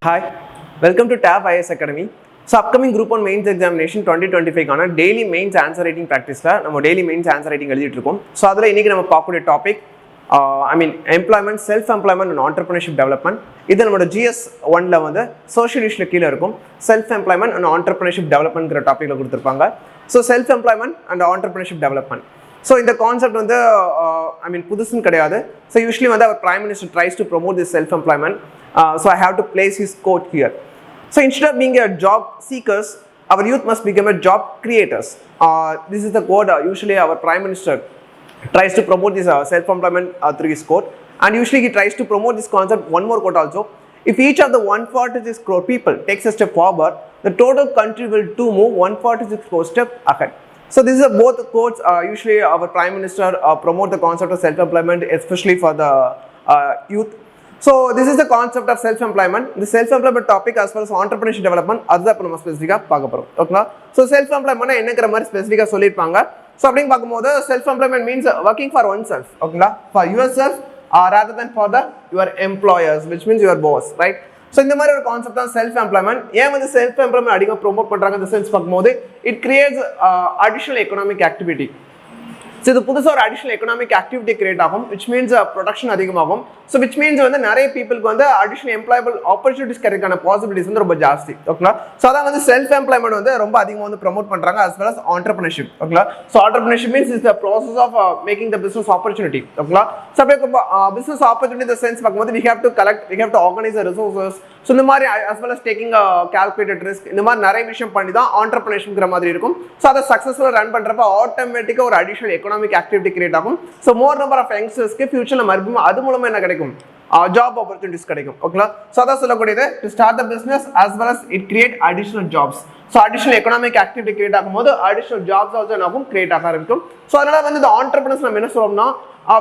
Hi, welcome to TAP IS Academy. So upcoming Group 1 Mains Examination 2025 daily mains answer writing practice la நம்ம daily mains answer writing எழுதிட்டு இருக்கோம். So அதுல இன்னைக்கு நம்ம பார்க்கக்கூடிய topic employment, self employment and entrepreneurship development. இது நம்மளோட GS 1 ல வந்து social issue கீழ இருக்கும். Self employment and entrepreneurship development ங்கற டாபிக்ல கொடுத்திருப்பாங்க. So self employment and entrepreneurship development. So இந்த கான்செப்ட் வந்து புதுசுன்னு கிடையாது. So usually வந்து our prime minister tries to promote this self employment. So I have to place his quote here. So instead of being a job seekers, our youth must become a job creators. This is the quote usually our prime minister tries to promote this self-employment through his quote, and usually he tries to promote this concept one more quote also. If each of the 146 crore people takes a step forward, the total country will too move 146 crore step ahead. So these are both quotes usually our prime minister promote the concept of self-employment, especially for the youth. So this is the concept of self-employment. The self-employment topic as well as entrepreneurship development அதுதான் இப்போ நம்ம ஸ்பெசிஃபிக்காக பார்க்க போகிறோம். ஓகேங்களா? So self employment என்னங்கிற மாதிரி ஸ்பெசிஃபிக்காக சொல்லியிருப்பாங்க. ஸோ அப்படின்னு பார்க்கும்போது self employment means working for oneself. ஓகேங்களா? For yourself rather than for the your employers, which means your boss, right? So இந்த மாதிரி ஒரு கான்செப்ட் தான் செல்ஃப் எம்ப்ளாய்மெண்ட். ஏன் வந்து செல்ஃப் எம்ப்ளாய்மெண்ட் அதிகமாக ப்ரொமோட் பண்ணுறாங்க இந்த சென்ஸ் பார்க்கும்போது it creates additional economic activity. So இது புதுசாக ஒரு அடிஷனல் எக்கனாமிக் ஆக்டிவிட்டி கிரியேட் ஆகும், விச் மீன்ஸ் ப்ரொடக்ஷன் அதிகமாகும். ஸோ விச் மீன்ஸ் வந்து நிறைய பீப்புளுக்கு வந்து அடிஷனல் எம்ப்ளாயபிள் ஆப்பர்ச்சுனிட்டிஸ் கிடைக்கான பாசிபிலிட்டிஸ் வந்து ரொம்ப ஜாஸ்தி. ஓகேங்களா? ஸோ அதான் வந்து செல்ஃப் எம்ப்ளாய்மெண்ட் வந்து ரொம்ப அதிகமாக வந்து ப்ரமோட் பண்ணுறாங்க as well as entrepreneurship. ஓகேங்களா? So entrepreneurship means is the process of making the business opportunity. ஓகேங்களா? ஸோ அப்படியே business opportunity in the sense பார்க்கும்போது we have to collect, we have to organize the resources. So இந்த மாதிரி as well as taking a calculated risk, இந்த மாதிரி நிறைய விஷயம் பண்ணி தான் entrepreneurshipங்கிற மாதிரி இருக்கும். ஸோ அதை சக்ஸஸ்ஃபுல்லாக ரன் பண்ணுறப்ப ஆட்டோமேட்டிக்காக ஒரு அடிஷனல் எக்கனாமிக் ஆக்டிவிட்டி கிரியேட் ஆகும். ஸோ மோர் நம்பர் ஆஃப் யங்ஸ்டர்ஸ்க்கு ஃபியூச்சரில் மறுபடியும் அது மூலமாக என்ன கிடைக்கும், ஜாப் ஆப்பர்ச்சுனிட்டிஸ் கிடைக்கும். ஓகேங்களா? ஸோ அதான் சொல்லக்கூடியது to start the business as well as it create additional jobs. So additional economic activity create ஆகும்போது அடிஷனல் ஜாப்ஸ் ஆல்சோ என்னாகும் கிரியேட் ஆக ஆரம்பிக்கும். ஸோ அதனால வந்து இந்த ஆண்டர்பிரினர்ஸ் நம்ம என்ன சொல்லணும்னா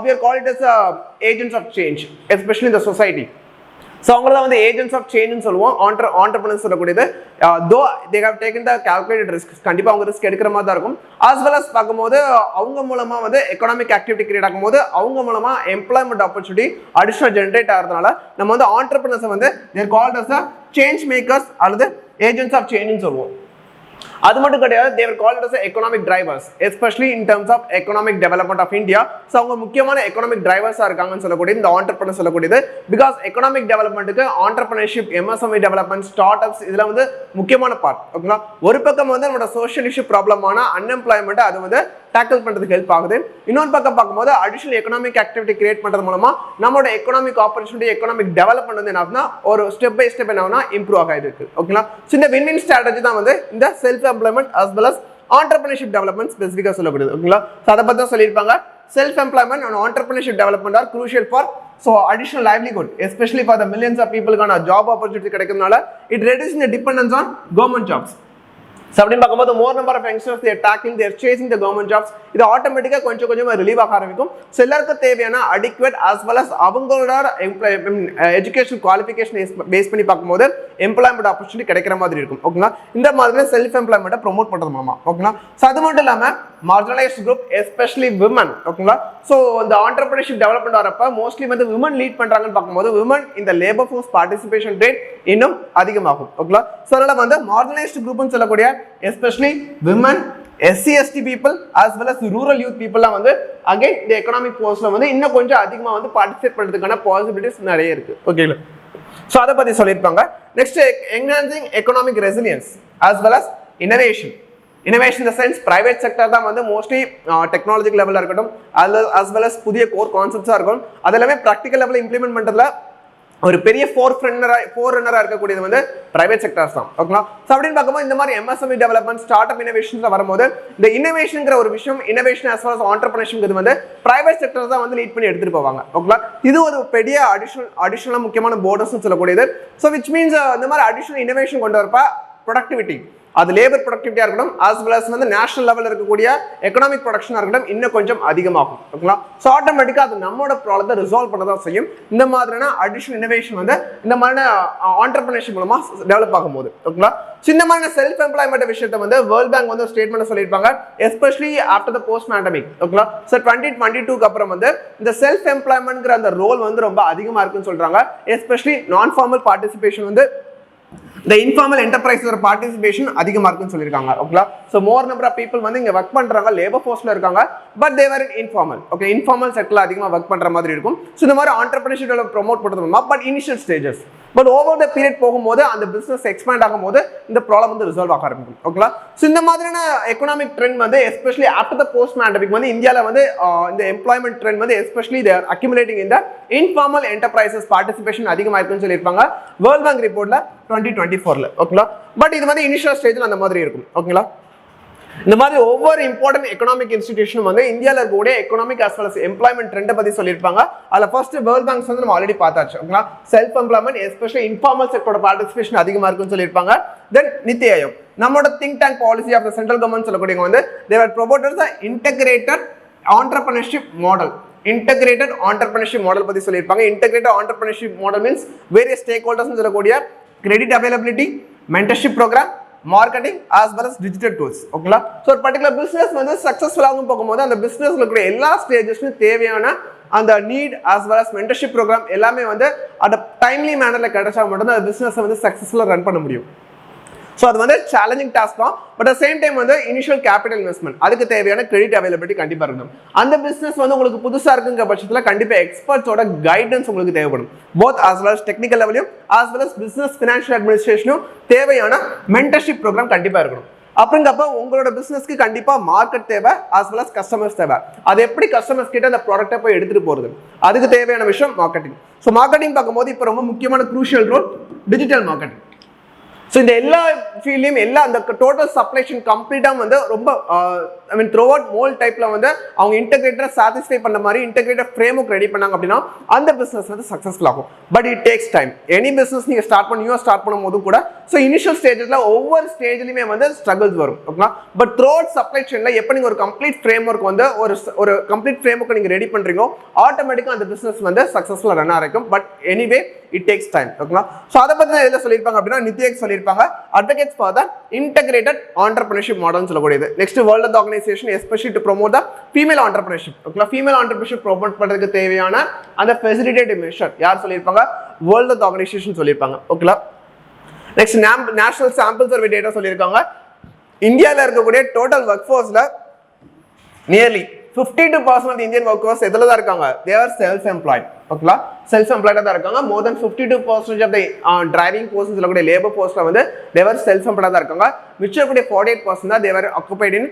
we are called as agents of change, especially in the society. So அவங்கள தான் வந்து ஏஜென்ட்ஸ் ஆஃப் சேஞ்சுன்னு சொல்லுவோம். ஆண்டர்பிரினர்ஸ் சொல்லக்கூடியது though they have taken the calculated risk, கண்டிப்பாக அவங்க ரிஸ்க் எடுக்கிற மாதிரி தான் இருக்கும். ஆஸ் வெல் அஸ் பார்க்கும்போது அவங்க மூலமாக வந்து எக்கனாமிக் ஆக்டிவிட்டி கிரியேட் ஆகும்போது அவங்க மூலமாக எம்ப்ளாய்மெண்ட் ஆப்பர்ச்சுனிட்டி அடிஷனல் ஜென்ரேட் ஆகிறதுனால நம்ம வந்து ஆண்டர்பிரினர்ஸை வந்து they're called as a change makers அல்லது ஏஜென்ட்ஸ் ஆஃப் சேஞ்சுன்னு சொல்லுவோம். அது மட்டும் கிடையாது, they were called as economic drivers, especially in terms of economic development of India. So அவங்க முக்கியமான எக்கனாமிக் டிரைவர்ஸாக இருக்காங்கன்னு சொல்லக்கூடியது இந்த ஆண்டர்பிரினர் சொல்லக்கூடியது. பிகாஸ் எக்கனாமிக் டெவலப்மெண்ட்டுக்கு entrepreneurship, MSME development, start ups இதெல்லாம் வந்து முக்கியமான பார்ட். ஓகேங்களா? ஒரு பக்கம் வந்து நம்மளோட சோஷியல் இஷ்யூ ப்ராப்ளமான அன்எம்ப்ளாய்மெண்ட் அது வந்து டேக்கிள் பண்ணுறதுக்கு ஹெல்ப் ஆகுது. இன்னொரு பக்கம் பார்க்கும்போது அடிஷனல் எக்கனாமிக் ஆக்டிவிட்டி கிரியேட் பண்ணுறது மூலமா நம்மளோட எக்கனாமிக் ஆப்பர்ச்சுனிட்டி, எக்கனாமிக் டெவலப்மெண்ட் வந்து என்ன ஆகுதுன்னா ஒரு ஸ்டெப் பை ஸ்டெப் என்ன ஆகுனா இம்ப்ரூவ் ஆகிட்டு இருக்கு. ஓகேங்களா? ஸோ இந்த வின்-வின் ஸ்ட்ராட்டஜி தான் வந்து இந்த self employment as well as entrepreneurship development ஸ்பெசிஃபிக்காக சொல்லக்கூடியது. ஓகேங்களா? ஸோ அதை பற்றி தான் சொல்லியிருப்பாங்க. Self employment and entrepreneurship development are crucial for additional livelihood, especially for the millions of people கான ஜாப் ஆப்பர்ச்சுனிட்டி கிடைக்கிறதுனால it reduces the dependence on government jobs. So அப்படின்னு பார்க்கும்போது more number of youngsters they're talking, they're chasing the government jobs. இது ஆட்டோமேட்டிக்காக கொஞ்சம் கொஞ்சமாக relieve ஆக ஆரம்பிக்கும். ஸோ எல்லாருக்கும் தேவையான அடிக்வேட் as well as அவங்களோட எஜுகேஷன் குவாலிஃபிகேஷன் பேஸ் பண்ணி பார்க்கும்போது எம்ப்ளாய்மெண்ட் ஆப்பர்ச்சுனிட்டி கிடைக்கிற மாதிரி இருக்கும். ஓகேங்களா? இந்த மாதிரி செல்ஃப் எம்ப்ளாய்மெண்ட்டை ப்ரொமோட் பண்ணுறது மூலமா. ஓகேங்களா? ஸோ அது மட்டும் இல்லாமல் மார்ஜினலைஸ்ட் குரூப், எஸ்பெஷலி விமன். ஓகேங்களா? ஸோ இந்த ஆண்டர்பிரினர்ஷிப் டெவலப்மெண்ட் வரப்ப மோஸ்ட்லி வந்து விமன் லீட் பண்ணுறாங்கன்னு பார்க்கும்போது விமன் இந்த லேபர் ஃபோர்ஸ் பார்ட்டிசிபேஷன் ரேட் இன்னும் அதிகமாகும். ஓகேங்களா? ஸோ அதனால் வந்து மார்ஜினலைஸ்ட் குரூப்னு சொல்லக்கூடிய especially women, SC/ST people as well as rural youth people வந்து again இந்த எக்கனாமிக் போர்ஸ்ல வந்து இன்னும் கொஞ்சம் அதிகமாக வந்து பார்ட்டிசிபேட் பண்ணுறதுக்கான பாசிபிலிட்டிஸ் நிறைய இருக்கு. ஓகேங்களா? ஸோ அதை பற்றி சொல்லியிருப்பாங்க. Next enhancing economic resilience as well as innovation. Innovation in the sense private sector தான் வந்து மோஸ்ட்லி டெக்னாலஜிக்கல் லெவலில் இருக்கட்டும் as well as புதிய கோர் கான்செப்ட்ஸாக இருக்கும். அது எல்லாமே ப்ராக்டிக்கல் லெவலில் இம்ப்ளிமெண்ட் பண்ணுறதுல ஒரு பெரிய ஃபோர் ரன்னராக இருக்கக்கூடியது வந்து பிரைவேட் செக்டர்ஸ் தான். ஓகேங்களா? ஸோ அப்படின்னு பார்க்கும்போது இந்த மாதிரி MSME டெவலப்மெண்ட், ஸ்டார்ட் அப் இனோவேஷன்ஸ்ல வரும்போது இந்த இனோவேஷன்ங்கிற ஒரு விஷயம், innovation as well as entrepreneurship வந்து பிரைவேட் செக்டர்ஸ் தான் வந்து லீட் பண்ணி எடுத்துட்டு போவாங்க. ஓகேங்களா? இது ஒரு பெரிய அடிஷனலாக முக்கியமான போர்டர்ஸ் சொல்லக்கூடியது. ஸோ விச் மீன்ஸ் இந்த மாதிரி அடிஷனல் இனோவேஷன் கொண்டு வரப்ப ப்ரொடக்டிவிட்டி, அது லேபர் ப்ரொடக்டிவிட்டியாக இருக்கட்டும் as well as வந்து நேஷனல் லெவலில் இருக்கக்கூடிய எக்கனாமிக் ப்ரொடக்ஷனாக இருக்கட்டும் இன்னும் கொஞ்சம் அதிகமாகும். ஓகேங்களா? ஸோ ஆட்டோமேட்டிக்காக அது நம்மளோட ப்ராப்ளத்தை ரிசால்வ் பண்ண தான் செய்யும். இந்த மாதிரியான அடிஷனல் இனோவேஷன் வந்து இந்த மாதிரியான ஆண்டர்பிரினர்ஷிப் மூலமாக டெவலப் ஆகும்போது. ஓகேங்களா? சின்ன மாதிரியான செல்ஃப் எம்ப்ளாய்மெண்ட் விஷயத்தை வந்து வேர்ல்ட் பேங்க் வந்து ஸ்டேட்மெண்ட் சொல்லியிருப்பாங்க, especially after the post pandemic. ஓகேங்களா? ஸோ 2022க்கு அப்புறம் வந்து இந்த செல்ஃப் எம்ப்ளாய்மெண்ட்ங்கிற அந்த ரோல் வந்து ரொம்ப அதிகமாக இருக்குன்னு சொல்றாங்க. எஸ்பெஷலி நான் ஃபார்மல் பார்ட்டிசிபேஷன் வந்து the informal enterprises participation அதிகமாக இருக்குன்னு சொல்லியிருக்காங்க. ஓகேங்களா? So more number of people வந்து இங்கே ஒர்க் பண்ணுறாங்க, லேபர் ஃபோர்ஸில் இருக்காங்க, but they're informal. Okay, informal செக்டரில் அதிகமாக ஒர்க் பண்ணுற மாதிரி இருக்கும். ஸோ இந்த மாதிரி ஆண்டர்பிரினர்ஷிப் ப்ரொமோட் பண்ணுறது, but initial stages. But over the period போகும்போது அந்த பிஸ்னஸ் எக்ஸ்பேண்ட் ஆகும்போது இந்த ப்ராப்ளம் வந்து ரிசால்வ் ஆக ஆரம்பிக்கும். ஓகேங்களா? ஸோ இந்த மாதிரியான எக்கனாமிக் ட்ரெண்ட் வந்து especially after the post pandemic வந்து இந்தியாவில் வந்து இந்த எம்ப்ளாய்மெண்ட் ட்ரெண்ட் வந்து எஸ்பெஷலி தேர் அக்யூமுலேட்டிங் இந்த இன்ஃபார்மல் என்டர்பிரைசஸ் பார்ட்டிசிபேஷன் அதிகமாக இருக்குன்னு சொல்லியிருப்பாங்க வேர்ல்ட் பேங்க் ரிப்போர்ட்ல 2024. ஓகேங்களா? பட் இது வந்து இனிஷியல் ஸ்டேஜில் அந்த மாதிரி இருக்கும். ஓகேங்களா? இந்த மாதிரி ஒவ்வொரு இம்பார்ட்டன்ட் எக்கனாமிக் இன்ஸ்டிடியூஷன் வந்து இந்தியாவில் இருக்கக்கூடிய economic as well as employment ட்ரெண்டை பத்தி சொல்லியிருப்பாங்க. அதில் ஃபர்ஸ்ட் வேர்ல்ட் பேங்க்ஸ் வந்து நம்ம ஆல்ரெடி பார்த்தாச்சு. ஓகேங்களா? செல்ஃப் எம்ப்ளாய்மெண்ட் எஸ்பெஷலி இன்ஃபார்மல் செக்டரோட பார்ட்டிசிபேஷன் அதிகமாக இருக்குன்னு சொல்லியிருப்பாங்க. தென் நித்தி ஆயோக் நம்மளோட think tank policy of the central government சொல்லக்கூடியவங்க வந்து they're promoters integrated entrepreneurship model. Integrated entrepreneurship model பத்தி சொல்லியிருப்பாங்க. Integrated entrepreneurship model means various stakeholders சொல்லக்கூடிய credit availability, mentorship programme, marketing as well as digital tools. ஓகேங்களா? So ஒரு particular business வந்து சக்ஸஸ்ஃபுல்லாக போகும்போது அந்த பிஸ்னஸ்ல இருக்கிற எல்லா ஸ்டேஜஸ்லையும் தேவையான அந்த need as well as mentorship programme எல்லாமே வந்து அந்த டைம்லி மேனரில் கிடைச்சா மட்டும்தான் அந்த பிஸ்னஸை வந்து சக்ஸஸ்ஃபுல்லாக ரன் பண்ண முடியும். ஸோ அது வந்து சேலஞ்சிங் டாஸ்க் தான். பட் அட் சேம் டைம் வந்து இனிஷியல் கேபிட்டல் இன்வெஸ்ட்மெண்ட், அதுக்கு தேவையான கிரெடிட் அவைலபிலிட்டி கண்டிப்பாக இருக்கணும். அந்த பிஸ்னஸ் வந்து உங்களுக்கு புதுசாக இருக்குங்கிற பட்சத்தில் கண்டிப்பாக எக்ஸ்பர்ட்ஸோட கைடன்ஸ் உங்களுக்கு தேவைப்படும். Both as well as technical லெவலையும் as well as business financial அட்மினிஸ்ட்ரேஷனும் தேவையான மென்டர்ஷிப் ப்ரோக்ராம் கண்டிப்பாக இருக்கணும். அப்படிங்கப்ப உங்களோட பிசினஸ்க்கு கண்டிப்பா மார்க்கெட் தேவை as well as கஸ்டமர்ஸ் தேவை. அது எப்படி கஸ்டமர்ஸ் கிட்ட அந்த ப்ராடக்ட்டை போய் எடுத்துட்டு போறது, அதுக்கு தேவையான விஷயம் மார்க்கெட்டிங். ஸோ மார்க்கெட்டிங் பார்க்கும்போது இப்போ ரொம்ப முக்கியமான crucial role digital marketing. So இந்த எல்லா ஃபீல்ட்லையும் எல்லா அந்த டோட்டல் சப்ளை செயின் கம்ப்ளீட்டாக வந்து ரொம்ப ஐ மீன் த்ரூ அவுட் மோல் டைப்பில் வந்து அவங்க இன்டெகிரேட்டரை சாட்டிஸ்ஃபை பண்ண மாதிரி இன்டெகிரேட்டர் ஃப்ரேம் ஒர்க் ரெடி பண்ணாங்க அப்படின்னா அந்த பிஸ்னஸ் வந்து சக்ஸஸ்ஃபுல் ஆகும். But it takes time. Any business நீங்கள் ஸ்டார்ட் பண்ணும் போது கூட ஸோ இனிஷியல் ஸ்டேஜஸில் ஒவ்வொரு ஸ்டேஜ்லையுமே வந்து ஸ்ட்ரகிள்ஸ் வரும். ஓகேங்களா? பட் த்ரூ அவுட் சப்ளை செயினில் எப்போ நீங்கள் ஒரு கம்ப்ளீட் ஃப்ரேம் ஒர்க் வந்து ஒரு கம்ப்ளீட் ஃப்ரேம் ஒர்க் நீங்கள் ரெடி பண்ணுறீங்களோ ஆட்டோமேட்டிக்காக அந்த பிஸ்னஸ் வந்து சக்ஸஸ்ஃபுல்லாக ரன் ஆகிருக்கும். But anyway it takes time. ஓகேங்களா? ஸோ அதை பற்றி தான் எதில் சொல்லியிருப்பாங்க அப்படின்னா நித்தியக் சொல்லியிருப்பாங்க advocates for the integrated entrepreneurship model சொல்லக்கூடியது. Next world health organisation especially to promote the female entrepreneurship. ஓகேங்களா? ஃபீமேல் ஆண்டர்பிரினர்ஷிப் ப்ரோமோட் பண்ணுறதுக்கு தேவையான அந்த ஃபெசிலிட்டேட்டிவ் மெஷர் யார் சொல்லியிருப்பாங்க? வேர்ல்ட் ஹெல்த் ஆர்கனைசேஷன் சொல்லியிருப்பாங்க. ஓகேங்களா? Next national sample survey data சொல்லியிருக்காங்க. இந்தியாவில் இருக்கக்கூடிய டோட்டல் ஒர்க் ஃபோர்ஸில் நியர்லி 52% ஆஃப் இந்தியன் ஒர்க்கர்ஸ் எதில் தான் இருக்காங்க? They are self employed. ஓகேங்களா? செல்ஃப் எம்ப்ளாய்டாக தான் இருக்காங்க. More then 52% of the driving force சொல்லக்கூடிய லேபர் போர்ஸில் வந்து தேவர் செல்ஃப் எம்ப்ளாய்டாக தான் இருக்காங்க. மிச்சம் இருக்கக்கூடிய 48% தான் தேவர் ஆக்குபைட் இன்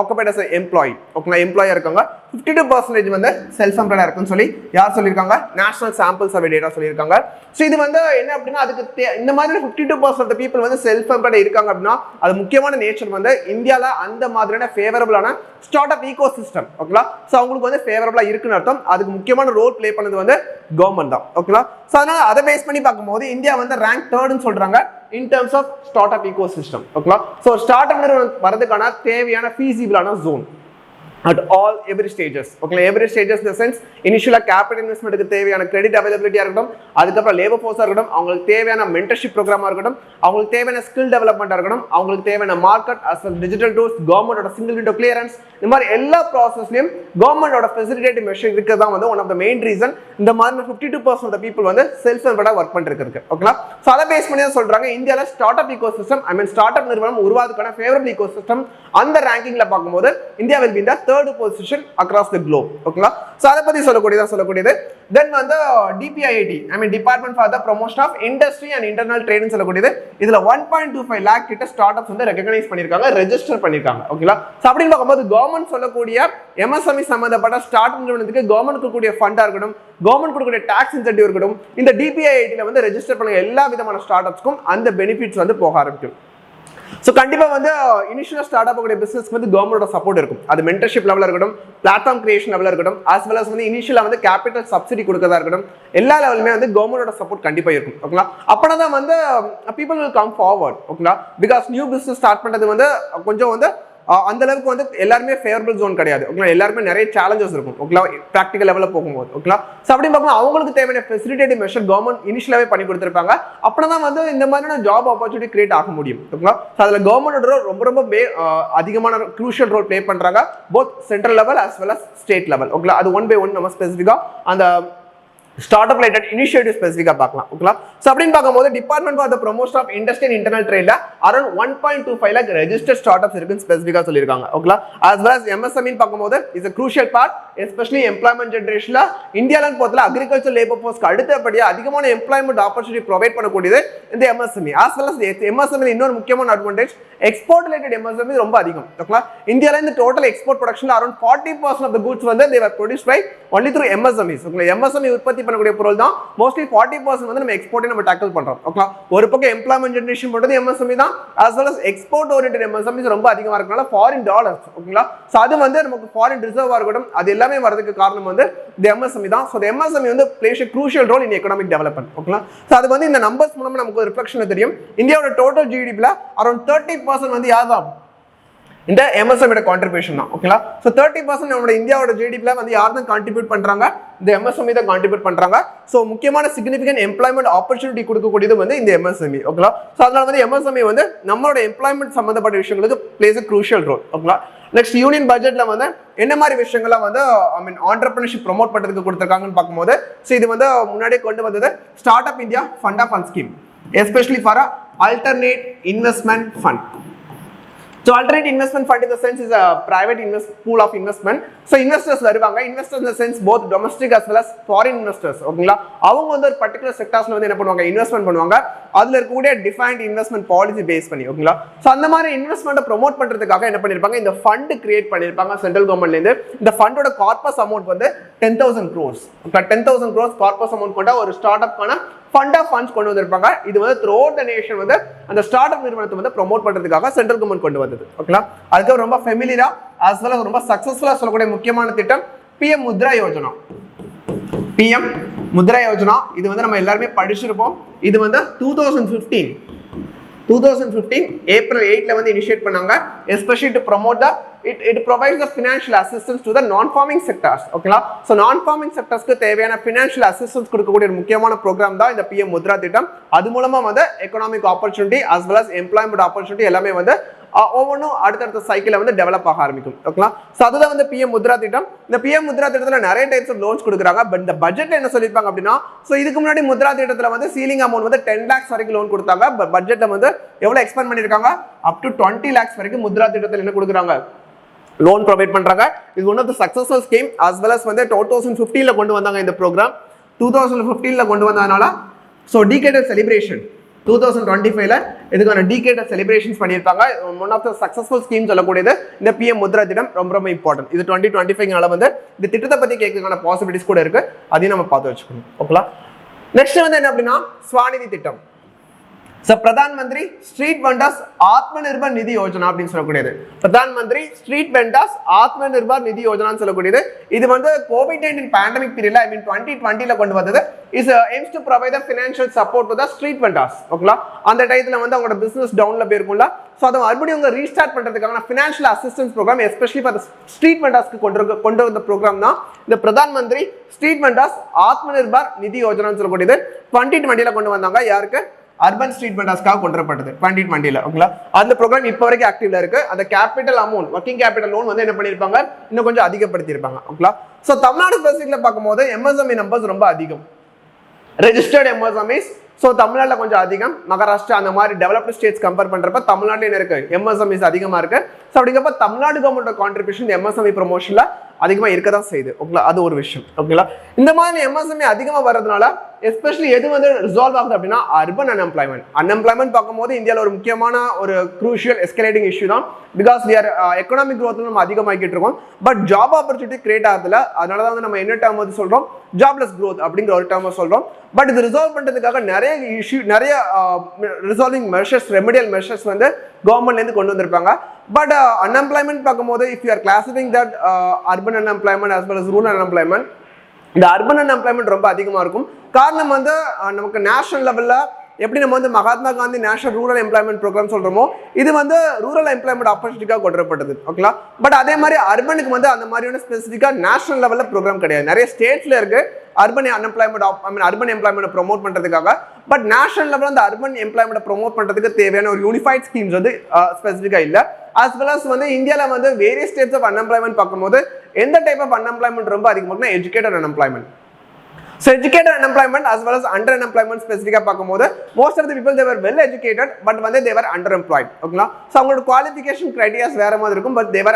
ஆக்குபைட் அஸ் எம்ப்ளாயி. ஓகேங்களா? எம்ப்ளாயாக இருக்காங்க. 52% வந்து செல்ஃப் எம்ப்ளாய்டாக இருக்குன்னு சொல்லி யார் சொல்லியிருக்காங்க? நேஷனல் சாம்பிள் சர்வே டேட்டா சொல்லியிருக்காங்க. ஸோ இது வந்து என்ன அப்படின்னா அதுக்கு இந்த மாதிரி 52% ஆஃப் பீப்புள் வந்து செல்ஃப் எம்ப்ளாய்டாக இருக்காங்க அப்படின்னா அது முக்கியமான நேச்சர் வந்து இந்தியாவில் அந்த மாதிரியான ஃபேவரபிளான ஸ்டார்ட் அப் ஈகோ சிஸ்டம். ஓகேங்களா? ஸோ அவங்களுக்கு வந்து ஃபேவரபிளாக இருக்குன்னு அர்த்தம். அதுக்கு முக்கியமான ரோல் பிளே பண்ணது வந்து கவர்மெண்ட் தான். ஓகேங்களா? ஸோ அதனால அதை பேஸ் பண்ணி பார்க்கும்போது இந்தியா வந்து ரேங்க் 3ன்னு சொல்றாங்க in terms of startup ecosystem. ஓகேங்களா? ஸோ ஸ்டார்ட் அப் நிறுவனம் வரதுக்கான தேவையான ஃபீசிபிளான zone at all every stages. ஓகேங்களா? every stages in the sense இனிஷியலாக கேபிட்டல் இன்வெஸ்ட்மெண்ட்டுக்கு தேவையான கிரெடிட் அவைலபிலிட்டியாக இருக்கட்டும், அதுக்கப்புறம் லேபர் ஃபோர்ஸாக இருக்கட்டும், அவங்களுக்கு தேவையான மென்டர்ஷிப் ப்ரோக்ராமாக இருக்கட்டும், அவங்களுக்கு தேவையான ஸ்கில் டெவலப்மெண்ட்டாக இருக்கட்டும், அவங்களுக்கு தேவையான market as well digital tools, கவர்மெண்டோட சிங்கிள் விண்டோ கிளியரன்ஸ், இந்த மாதிரி எல்லா ப்ராசஸ்லையும் கவர்மெண்டோட ஃபெசிலிட்டேட்டிவ் மெஷர் இருக்கிறது தான் வந்து one of the main reason இந்த மாதிரி 52% ஆஃப் த பீப்புள் வந்து செல்ஃப் எம்ப்ளாய்டாக ஒர்க் பண்ணிருக்கு. ஓகேங்களா? ஸோ அதை பேஸ் பண்ணி தான் சொல்றாங்க இந்தியாவில் start up ecosystem startup நிறுவனம் உருவாதுக்கான ஃபேவரபிள் ஈகோ சிஸ்டம் அந்த ரேங்கிங்ல பார்க்கும்போது India will be in the third position across the globe. ஓகேங்களா? சோ அத பத்தி சொல்லக்கூடியது. தென் வந்து DPIIT department for the promotion of industry and internal trade சொல்லக்கூடியது. இதுல 1.25 lakh கிட்ட ஸ்டார்ட் அப்ஸ் வந்து ரெகக்னைஸ் பண்ணிருக்காங்க, ரெஜிஸ்டர் பண்ணிருக்காங்க. ஓகேங்களா? சோ அப்படின்னு பார்க்கும்போது கவர்மெண்ட் சொல்லக்கூடிய MSME சம்பந்தப்பட்ட ஸ்டார்ட் அப் நிறுவனத்துக்கு கவர்மெண்ட் கொடுக்கக்கூடிய ஃபண்டா இருக்கட்டும், கவர்மெண்ட் கொடுக்கக்கூடிய டாக்ஸ் இன்சென்டிவ் இருக்கட்டும், இந்த DPIIT வந்து ரெஜிஸ்டர் பண்ண எல்லா விதமான ஸ்டார்ட் அப்ஸ்க்கும் அந்த பெனிஃபிட்ஸ் வந்து போக ஆரம்பிக்கும். ஸோ கண்டிப்பாக வந்து இனிஷியலாக ஸ்டார்ட் அப் கூடிய பிஸ்னஸ்க்கு வந்து கவர்மெண்டோட சப்போர்ட் இருக்கும். அது மென்டர்ஷிப் லெவலில் இருக்கட்டும், பிளாட்ஃபார்ம் கிரியேஷன் லெவலில் இருக்கட்டும், ஆஸ் வெல் அஸ் வந்து இனிஷியலாக வந்து கேபிட்டல் சப்சிடி கொடுக்கறதா இருக்கட்டும், எல்லா லெவலுமே வந்து கவர்மெண்டோட சப்போர்ட் கண்டிப்பாக இருக்கும். ஓகேங்களா? அப்படின்னா தான் வந்து பீப்புள் வில் கம் ஃபார்வர்ட். ஓகேங்களா? பிகாஸ் நியூ பிஸ்னஸ் ஸ்டார்ட் பண்ணுறது வந்து கொஞ்சம் வந்து அந்த அளவுக்கு வந்து எல்லாருமே ஃபேவரபிள் ஜோன் கிடையாது. ஓகேங்களா? எல்லாருமே நிறைய சேலஞ்சஸ் இருக்கும். ஓகேங்களா? ப்ராக்டிகல் லெவலில் போகும்போது. ஓகேங்களா? ஸோ அப்படின்னு பார்க்கும்போது அவங்களுக்கு தேவையான ஃபெசிலிட்டேட்டிவ் மெஷர் கவர்மெண்ட் இனிஷியலாகவே பண்ணி கொடுத்துருப்பாங்க. அப்படின்னா தான் வந்து இந்த மாதிரியான ஜாப் ஆப்பர்ச்சுனிட்டி கிரியேட் ஆக முடியும். ஓகேங்களா? ஸோ அதில் கவர்மெண்டோட ரொம்ப ரொம்ப அதிகமான க்ரூஷியல் ரோல் ப்ளே பண்ணுறாங்க, both central level as well as state level. ஓகேங்களா? அது ஒன் பை ஒன் நம்ம ஸ்பெசிஃபிக்காக அந்த ஸ்டார்ட் அப் ரிலேட்டட் இனிஷியேட்டிவ் ஸ்பெசிஃபிக்காக பார்க்கலாம். ஓகேங்களா? ஸோ அப்படின்னு பார்க்கும்போது department for the promotion of industry and internal ட்ரேட்ல around 1.25 lakh registered start ups இருக்குன்னு ஸ்பெசிஃபிக்காக சொல்லியிருக்காங்க. ஓகேங்களா? as well as MSME பார்க்கும்போது is a crucial part especially employment ஜென்ரேஷன்ல இந்தியாவின் பொறுத்தல அக்ரிகல்ச்சர் லேபர் ஃபோர்ஸ்க்கு அடுத்தபடியாக அதிகமான எம்ப்ளாய்மெண்ட் ஆப்பர்ச்சுனிட்டி ப்ரொவைட் பண்ணக்கூடியது இந்த MSME. as well as MSME இன்னொரு முக்கியமான அட்வான்டேஜ் எக்ஸ்போர்ட் ரிலேட்டட் MSME ரொம்ப அதிகம். ஓகேங்களா? இந்தியாவில் இந்த டோட்டல் எக்ஸ்போர்ட் ப்ரொடக்ஷன்ல அரௌண்ட் 40% ஆஃப் த கூட்ஸ் வந்து they were produced by only through MSMEs. ஓகேங்களா? MSME உற்பத்தி பண்ணக்கூடிய பொருள் தான் மோஸ்ட்லி 40% வந்து நம்ம எக்ஸ்போர்ட்டை நம்ம டாக்கிள் பண்றோம். ஓகேங்களா? ஒரு பக்கம் எம்ப்ளாய்மெண்ட் ஜெனரேஷன் பண்றது MSME தான், as well as export oriented MSMEs ரொம்ப அதிகமா இருக்கனால ஃபாரின் டாலர்ஸ். ஓகேங்களா? சோ அது வந்து நமக்கு ஃபாரின் ரிசர்வா இருக்கட்டும் அது எல்லாமே வரதுக்கு காரணம் வந்து இந்த MSME தான். சோ the MSME வந்து plays a crucial role in economic development. ஓகேங்களா? சோ அது வந்து இந்த நம்பர்ஸ் மூலமா நமக்கு ஒரு ரிஃப்ளெக்ஷன் தெரியும். இந்தியாவோட டோட்டல் GDP ல அரௌண்ட் 30% வந்து யார்தான் இந்த MSME கான்ட்ரிபியூஷன் தான். ஓகேங்களா? ஸோ 30% நம்மளோட இந்தியாவோட ஜிடிபியில் வந்து யார் தான் கான்ட்ரிபியூட் பண்ணுறாங்க? இந்த MSME தான் கான்ட்ரிபியூட் பண்ணுறாங்க. ஸோ முக்கியமான சிக்னிஃபிகன்ட் எம்ப்ளாய்மெண்ட் ஆப்பர்ச்சுனிட்டி கொடுக்கக்கூடியது வந்து இந்த MSME. ஓகேங்களா? ஸோ அதனால வந்து MSME வந்து நம்மளோட எம்ப்ளாய்மெண்ட் சம்மந்தப்பட்ட விஷயங்களுக்கு பிளேஸ் அ க்ரூஷியல் ரோல். ஓகேங்களா? நெக்ஸ்ட் யூனியன் பட்ஜெட்ல வந்து என்ன மாதிரி விஷயங்கள்லாம் வந்து ஆண்டர்பிரினர்ஷிப் ப்ரொமோட் பண்ணுறதுக்கு கொடுத்துருக்காங்கன்னு பார்க்கும்போது ஸோ இது வந்து முன்னாடியே கொண்டு வந்தது start up India fund of fund scheme especially for alternate investment fund. So alternate investment fund in the sense is a private pool of investment. So investors வருவாங்க, investors in the sense both domestic as well as foreign investors. ஓகேங்களா? அவங்க வந்து ஒரு particular செக்டார்ஸ்ல வந்து என்ன பண்ணுவாங்க? Investment பண்ணுவாங்க. அதுல இருக்கக்கூடிய டிஃபைன்ட் இன்வெஸ்ட்மென்ட் பாலிசி பேஸ் பண்ணி. ஓகேங்களா? சோ அந்த மாதிரி இன்வெஸ்ட்மென்ட்டை ப்ரோமோட் பண்றதுக்காக என்ன பண்ணிருப்பாங்க? இந்த ஃபண்ட் கிரியேட் பண்ணிருப்பாங்க சென்ட்ரல் கவர்மெண்ட்ல இருந்து. இந்த ஃபண்டோட கார்பஸ் அமௌண்ட் வந்து 10,000 crores. 10,000 crores கார்பஸ் அமௌண்ட் கொண்ட ஒரு ஸ்டார்ட் அப்கான ஃபண்ட் ஆஃப் ஃபண்ட்ஸ் கொண்டு வந்திருப்பாங்க. இது வந்து த்ரூ அவுட் த நேஷன் வந்து அந்த ஸ்டார்ட் அப் நிறுவனத்தை வந்து ப்ரோமோட் பண்றதுக்காக சென்ட்ரல் கவர்மெண்ட் கொண்டு வந்தது. ஓகேங்களா? அதுக்கு ரொம்ப ஃபெமிலியரா as well as ரொம்ப சக்சஸ்ஃபுல்லா சொல்லக்கூடிய முக்கியமான திட்டம் PM முத்ரா யோஜனா. PM முத்ரா யோஜனா இது வந்து நம்ம எல்லாருமே படிச்சிருப்போம். இது வந்து 2015 ஏப்ரல் 8ல வந்து இனிஷியேட் பண்ணாங்க. Especially to promote the it provides the financial assistance to the non farming sectors. ஓகேங்களா? சோ நான் ஃபார்மிங் செக்டர்ஸ்க்கு தேவையான financial assistance கொடுக்கக்கூடிய ஒரு முக்கியமான ப்ரோக்ராம் தான் இந்த PM முத்ரா திட்டம். அது மூலமா வந்து economic opportunity as well as employment opportunity எல்லாமே வந்து ஒவ்வொன்றும் அடுத்தடுத்த சைக்கிள வந்து டெவலப் ஆக ஆரம்பிக்கும். ஓகேங்களா? சோ அதுதான் வந்து PM முத்ரா திட்டம். இந்த PM முத்ரா திட்டத்துல நிறைய டைப்ஸ் ஆஃப் லோன்ஸ் கொடுக்குறாங்க. பட் இந்த பட்ஜெட்ல என்ன சொல்லிருப்பாங்க அப்படின்னா சோ இதுக்கு முன்னாடி முத்ரா திட்டத்துல வந்து சீலிங் அமௌண்ட் வந்து 10 lakhs வரைக்கும் லோன் கொடுத்தாங்க. பட் பட்ஜெட்ல வந்து எவ்வளவு எக்ஸ்பேண்ட் பண்ணிருக்காங்க? அப் டு 20 lakhs வரைக்கும் முத்ரா திட்டத்துல என்ன கொடுக்குறாங்க? லோன் ப்ரொவைட் பண்றாங்க. இது one of the successful scheme as well as வந்து 2015ல கொண்டு வந்தாங்க இந்த ப்ரோக்ராம். 2015ல கொண்டு வந்ததனால சோ டிகேடல் செலிப்ரேஷன் 2025ல இதுக்கான டிகேடல் செலிப்ரேஷன்ஸ் பண்ணிருப்பாங்க. One of the successful scheme சொல்லக்கூடியது இந்த PM முத்ரா திட்டம் ரொம்ப ரொம்ப இம்பார்ட்டன்ட். இது 2025னால வந்து இந்த திட்டத்தை பத்தி கேட்கறதுக்கான பாசிபிலிட்டிஸ் கூட இருக்கு. அதையும் நம்ம பார்த்து வச்சுக்கணும். ஓகேங்களா? நெக்ஸ்ட் வந்து என்ன அப்படின்னா ஸ்வாநிதி திட்டம். So Pradhan Mantri street vendors ஆத்ம நிர்பர் நிதி யோஜனா அப்படின்னு சொல்லக்கூடியது. பிரதான் மந்திரி ஸ்ட்ரீட் வெண்டர்ஸ் ஆத்ம நிர்பர் நிதி யோஜனான்னு சொல்லக்கூடியது இது வந்து கோவிட்-19 பேண்டமிக் பீரியட்ல 2020ல கொண்டு வந்தது. Is aims to provide the financial support to the street vendors. ஓகேங்களா? அந்த டைத்துல வந்து அவங்களோட பிசினஸ் டவுன்ல போயிருக்கும்ல. சோ அதை மறுபடியும் அவங்க ரீஸ்டார்ட் பண்றதுக்கான financial assistance programme especially for street வெண்டர்ஸ்க்கு கொண்டு வந்த ப்ரோக்ராம் தான் இந்த பிரதான் மந்திரி ஸ்ட்ரீட் வெண்டர்ஸ் ஆத்ம நிர்பர் நிதி யோஜனான்னு சொல்லக்கூடியது 2020ல கொண்டு வந்தாங்க. யாருக்கு? அர்பன் ஸ்ட்ரீட் வெண்டர்ஸ்க்காக கொண்டு வரப்பட்டது 2020ல. ஓகேங்களா? அந்த ப்ரோக்ராம் இப்போ வரைக்கும் ஆக்டிவ்ல இருக்கு. அந்த capital amount working capital loan வந்து என்ன பண்ணிருப்பாங்க? இன்னும் கொஞ்சம் அதிகப்படுத்தி இருப்பாங்க. ஓகேங்களா? சோ தமிழ்நாடு ஸ்பெசிஃபிக்ல பார்க்கும்போது MSME நம்பர்ஸ் ரொம்ப அதிகம். ரெஜிஸ்டர்ட் MSMEs சோ தமிழ்நாட்டுல கொஞ்சம் அதிகம். மகாராஷ்டிரா அந்த மாதிரி டெவலப்டு ஸ்டேட்ஸ் கம்பேர் பண்றப்ப தமிழ்நாட்டுல என்ன இருக்கு? MSMEs அதிகமா இருக்கு. சோ அப்படிங்கப்ப தமிழ்நாடு கவர்மெண்டோட கான்ட்ரிபியூஷன் MSME ப்ரொமோஷன்ல அதிகமா இருக்கதான் செய்யுது. ஓகேங்களா? அது ஒரு விஷயம். ஓகேங்களா? இந்த மாதிரி MSME அதிகமா வர்றதுனால எஸ்பெஷலி எது வந்து ரிசால்வ் ஆகுது அப்படின்னா அர்பன் அன்எம்ப்ளாய்மெண்ட் பார்க்கும்போது இந்தியாவில் ஒரு முக்கியமான ஒரு க்ரூஷியல் எஸ்கலேட்டிங் இஷ்யூ தான். Because we are economic growth நம்ம அதிகமாக்கிட்டு இருக்கோம். பட் ஜாப் ஆப்பர்ச்சுனிட்டி கிரியேட் ஆகுதுல. அதனால தான் வந்து நம்ம என்ன டேர்ம் வந்து சொல்றோம்? ஜாப்லெஸ் க்ரோத் அப்படிங்கிற ஒரு டேர்ம் சொல்றோம். பட் இது ரிசால்வ் பண்றதுக்காக நிறைய ரிசால்விங் மெஷர்ஸ் ரெமெடியல் மெஷர்ஸ் வந்து கவர்மெண்ட்ல இருந்து கொண்டு வந்திருப்பாங்க. பட் அன்எம்ப்ளாய்மெண்ட் பார்க்கும்போது if you are classifying that urban unemployment as well as rural unemployment இந்த அர்பன் அன்எம்ப்ளாய்மெண்ட் ரொம்ப அதிகமா இருக்கும். காரணம் வந்து நமக்கு நேஷனல் லெவல்ல எப்படி நம்ம வந்து Mahatma Gandhi national rural employment programme சொல்றோமோ இது வந்து ரூரல் எம்ப்ளாய்மெண்ட் ஆப்பர்ச்சுனிட்டிக்காக கொண்டு வரப்பட்டது. ஓகேங்களா? பட் அதே மாதிரி அர்பனுக்கு வந்து அந்த மாதிரியான ஸ்பெசிஃபிக்கா நேஷனல் லெவல்ல ப்ரோக்ராம் கிடையாது. நிறைய ஸ்டேட்ஸ்ல இருக்கு அர்பன் எம்ப்ளாய்மெண்ட் ப்ரோமோட் பண்றதுக்காக. பட் நேஷனல் லெவலில் அந்த அர்பன் எம்ப்ளாய்மெண்ட் ப்ரோமோட் பண்றதுக்கு தேவையான ஒரு யூனிஃபைட் ஸ்கீம்ஸ் வந்து ஸ்பெசிஃபிக்கா இல்ல. as well as வந்து இந்தியால வந்து வேரியஸ் ஸ்டேட்ஸ் ஆஃப் அன்எம்ப்ளாய்மெண்ட் பார்க்கும்போது எந்த டைப் ஆஃப் அன்எம்ப்ளாய்மெண்ட் ரொம்ப அதிகமாக இருக்குன்னா educated unemployment. So educated unemployment as well as under unemployment specifically பார்க்கும்போது most of the people they were well educated but வந்து they were underemployed ஓகேங்களா சோ அவங்களோட qualification criteria வேற மாதிரி இருக்கும் but they were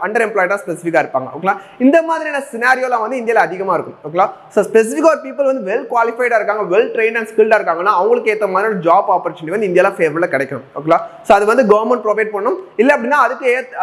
underemployed ஸ்பெசிஃபிக்கா இருப்பாங்க ஓகேங்களா இந்த மாதிரியான சினாரியோல வந்து இந்தியால அதிகமா இருக்கும் ஓகேங்களா சோ ஸ்பெசிஃபிக்கா ஒரு people வந்து well qualified இருக்காங்க well trained and skilled இருக்காங்கன்னா அவங்களுக்கு ஏத்த மாதிரி ஜாப் ஆப்பர்சூனிட்டி வந்து இந்தியால ஃபேவரபிளா கிடைக்கும் ஓகேங்களா சோ அது வந்து கவர்மெண்ட் ப்ரொவைட் பண்ணும் இல்ல அப்படினா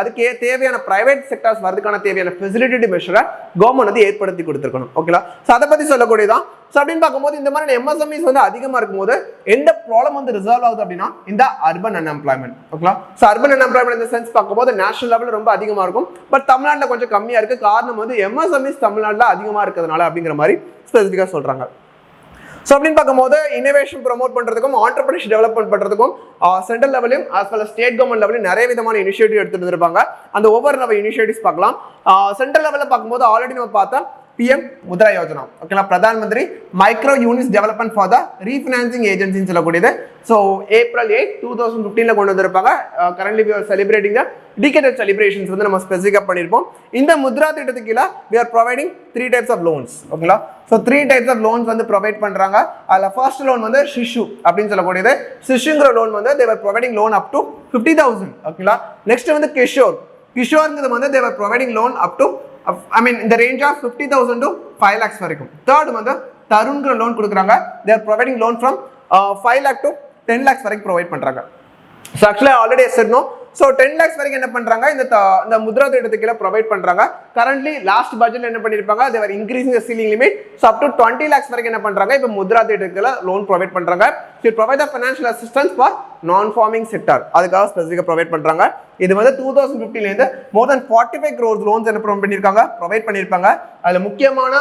அதுக்கு தேவையான பிரைவேட் செக்டார்ஸ் வரதுக்கான தேவையான ஃபெசிலிட்டி மெஷரை கவர்மெண்ட் வந்து ஏற்படுத்தி கொடுத்திருக்கணும் ஓகேங்களா சோ அத பத்தி சொல்லக்கூடியதான் சோ அப்படினு பாக்கும்போது இந்த மாதிரி MSMEs வந்து அதிகமா இருக்கும்போது எந்த ப்ராப்ளம் வந்து ரிசால்வ் ஆகுது அப்படினா இந்த அர்பன் அன்எம்ப்ளாய்மென்ட் ஓகேங்களா சோ அர்பன் அன்எம்ப்ளாய்மென்ட் இந்த சென்ஸ் பாக்கும்போது நேஷனல் லெவல்ல ரொம்ப அதிகமா இருக்கும் பட் தமிழ்நாட்டுல கொஞ்சம் கம்மியா இருக்கு காரணம் வந்து MSMEs தமிழ்நாட்டுல அதிகமா இருக்கிறதுனால அப்படிங்கிற மாதிரி ஸ்பெசிஃபிக்கா சொல்றாங்க சோ அப்படினு பாக்கும்போது இன்னோவேஷன் ப்ரோமோட் பண்றதுக்கும் entrepreneurship டெவலப்மென்ட் பண்றதுக்கும் சென்ட்ரல் லெவலிலும் as well as state government லெவலிலும் நிறைய விதமான இனிஷியேட்டிவ் எடுத்துட்டு இருப்பாங்க அந்த ஒவ்வொரு நம்ம இனிஷியேட்டிவ்ஸ் பார்க்கலாம் சென்ட்ரல் லெவல்ல பாக்கும்போது ஆல்ரெடி நம்ம பார்த்தா PM முத்ரா யோஜனா ஓகேங்களா Pradhan Mantri micro units development for the refinancing ஏஜென்சின்னு சொல்லக்கூடியது ஸோ April 8, 2015 கொண்டு வந்திருப்பாங்க currently we are celebrating the decade celebrations வந்து நம்ம ஸ்பெசிஃபிக்கா பண்ணிருப்போம் இந்த முத்ரா திட்டத்துக்கு கீழ we are providing 3 types of loans ஓகேங்களா ஸோ 3 types of loans வந்து ப்ரொவைட் பண்றாங்க அதுல ஃபர்ஸ்ட் லோன் வந்து சிஷு அப்படின்னு சொல்லக்கூடியது சிஷுங்கிற லோன் வந்து they were providing loan up to 50,000 ஓகேங்களா நெக்ஸ்ட் வந்து கிஷோர்ங்கிறது வந்து they were providing loan up to I mean in the range of 50,000 to 5 lakhs வரைக்கும் third வந்து தருண்ங்கிற லோன் கொடுக்குறாங்க they are providing loan from 5 lakh to 10 lakhs வரைக்கும் provide பண்றாங்க so actually already I said no so 10 lakhs வரைக்கும் என்ன பண்றாங்க இந்த முத்ரா திட்டத்துக்கு கீழ ப்ரொவைட் பண்றாங்க currently last budget என்ன பண்ணிருப்பாங்க they were increasing the ceiling limit so up to 20 lakhs வரைக்கும் என்ன பண்றாங்க இப்போ முத்ரா திட்டத்துக்கு கீழ லோன் ப்ரொவைட் பண்றாங்க to provide the financial assistance for non farming sector அதுக்காக ஸ்பெசிஃபிக்கா ப்ரொவைட் பண்றாங்க இது வந்து 2015 ல இருந்து more than 45 crores loans என்ன ப்ரொவைட் பண்ணிருப்பாங்க அதுல முக்கியமான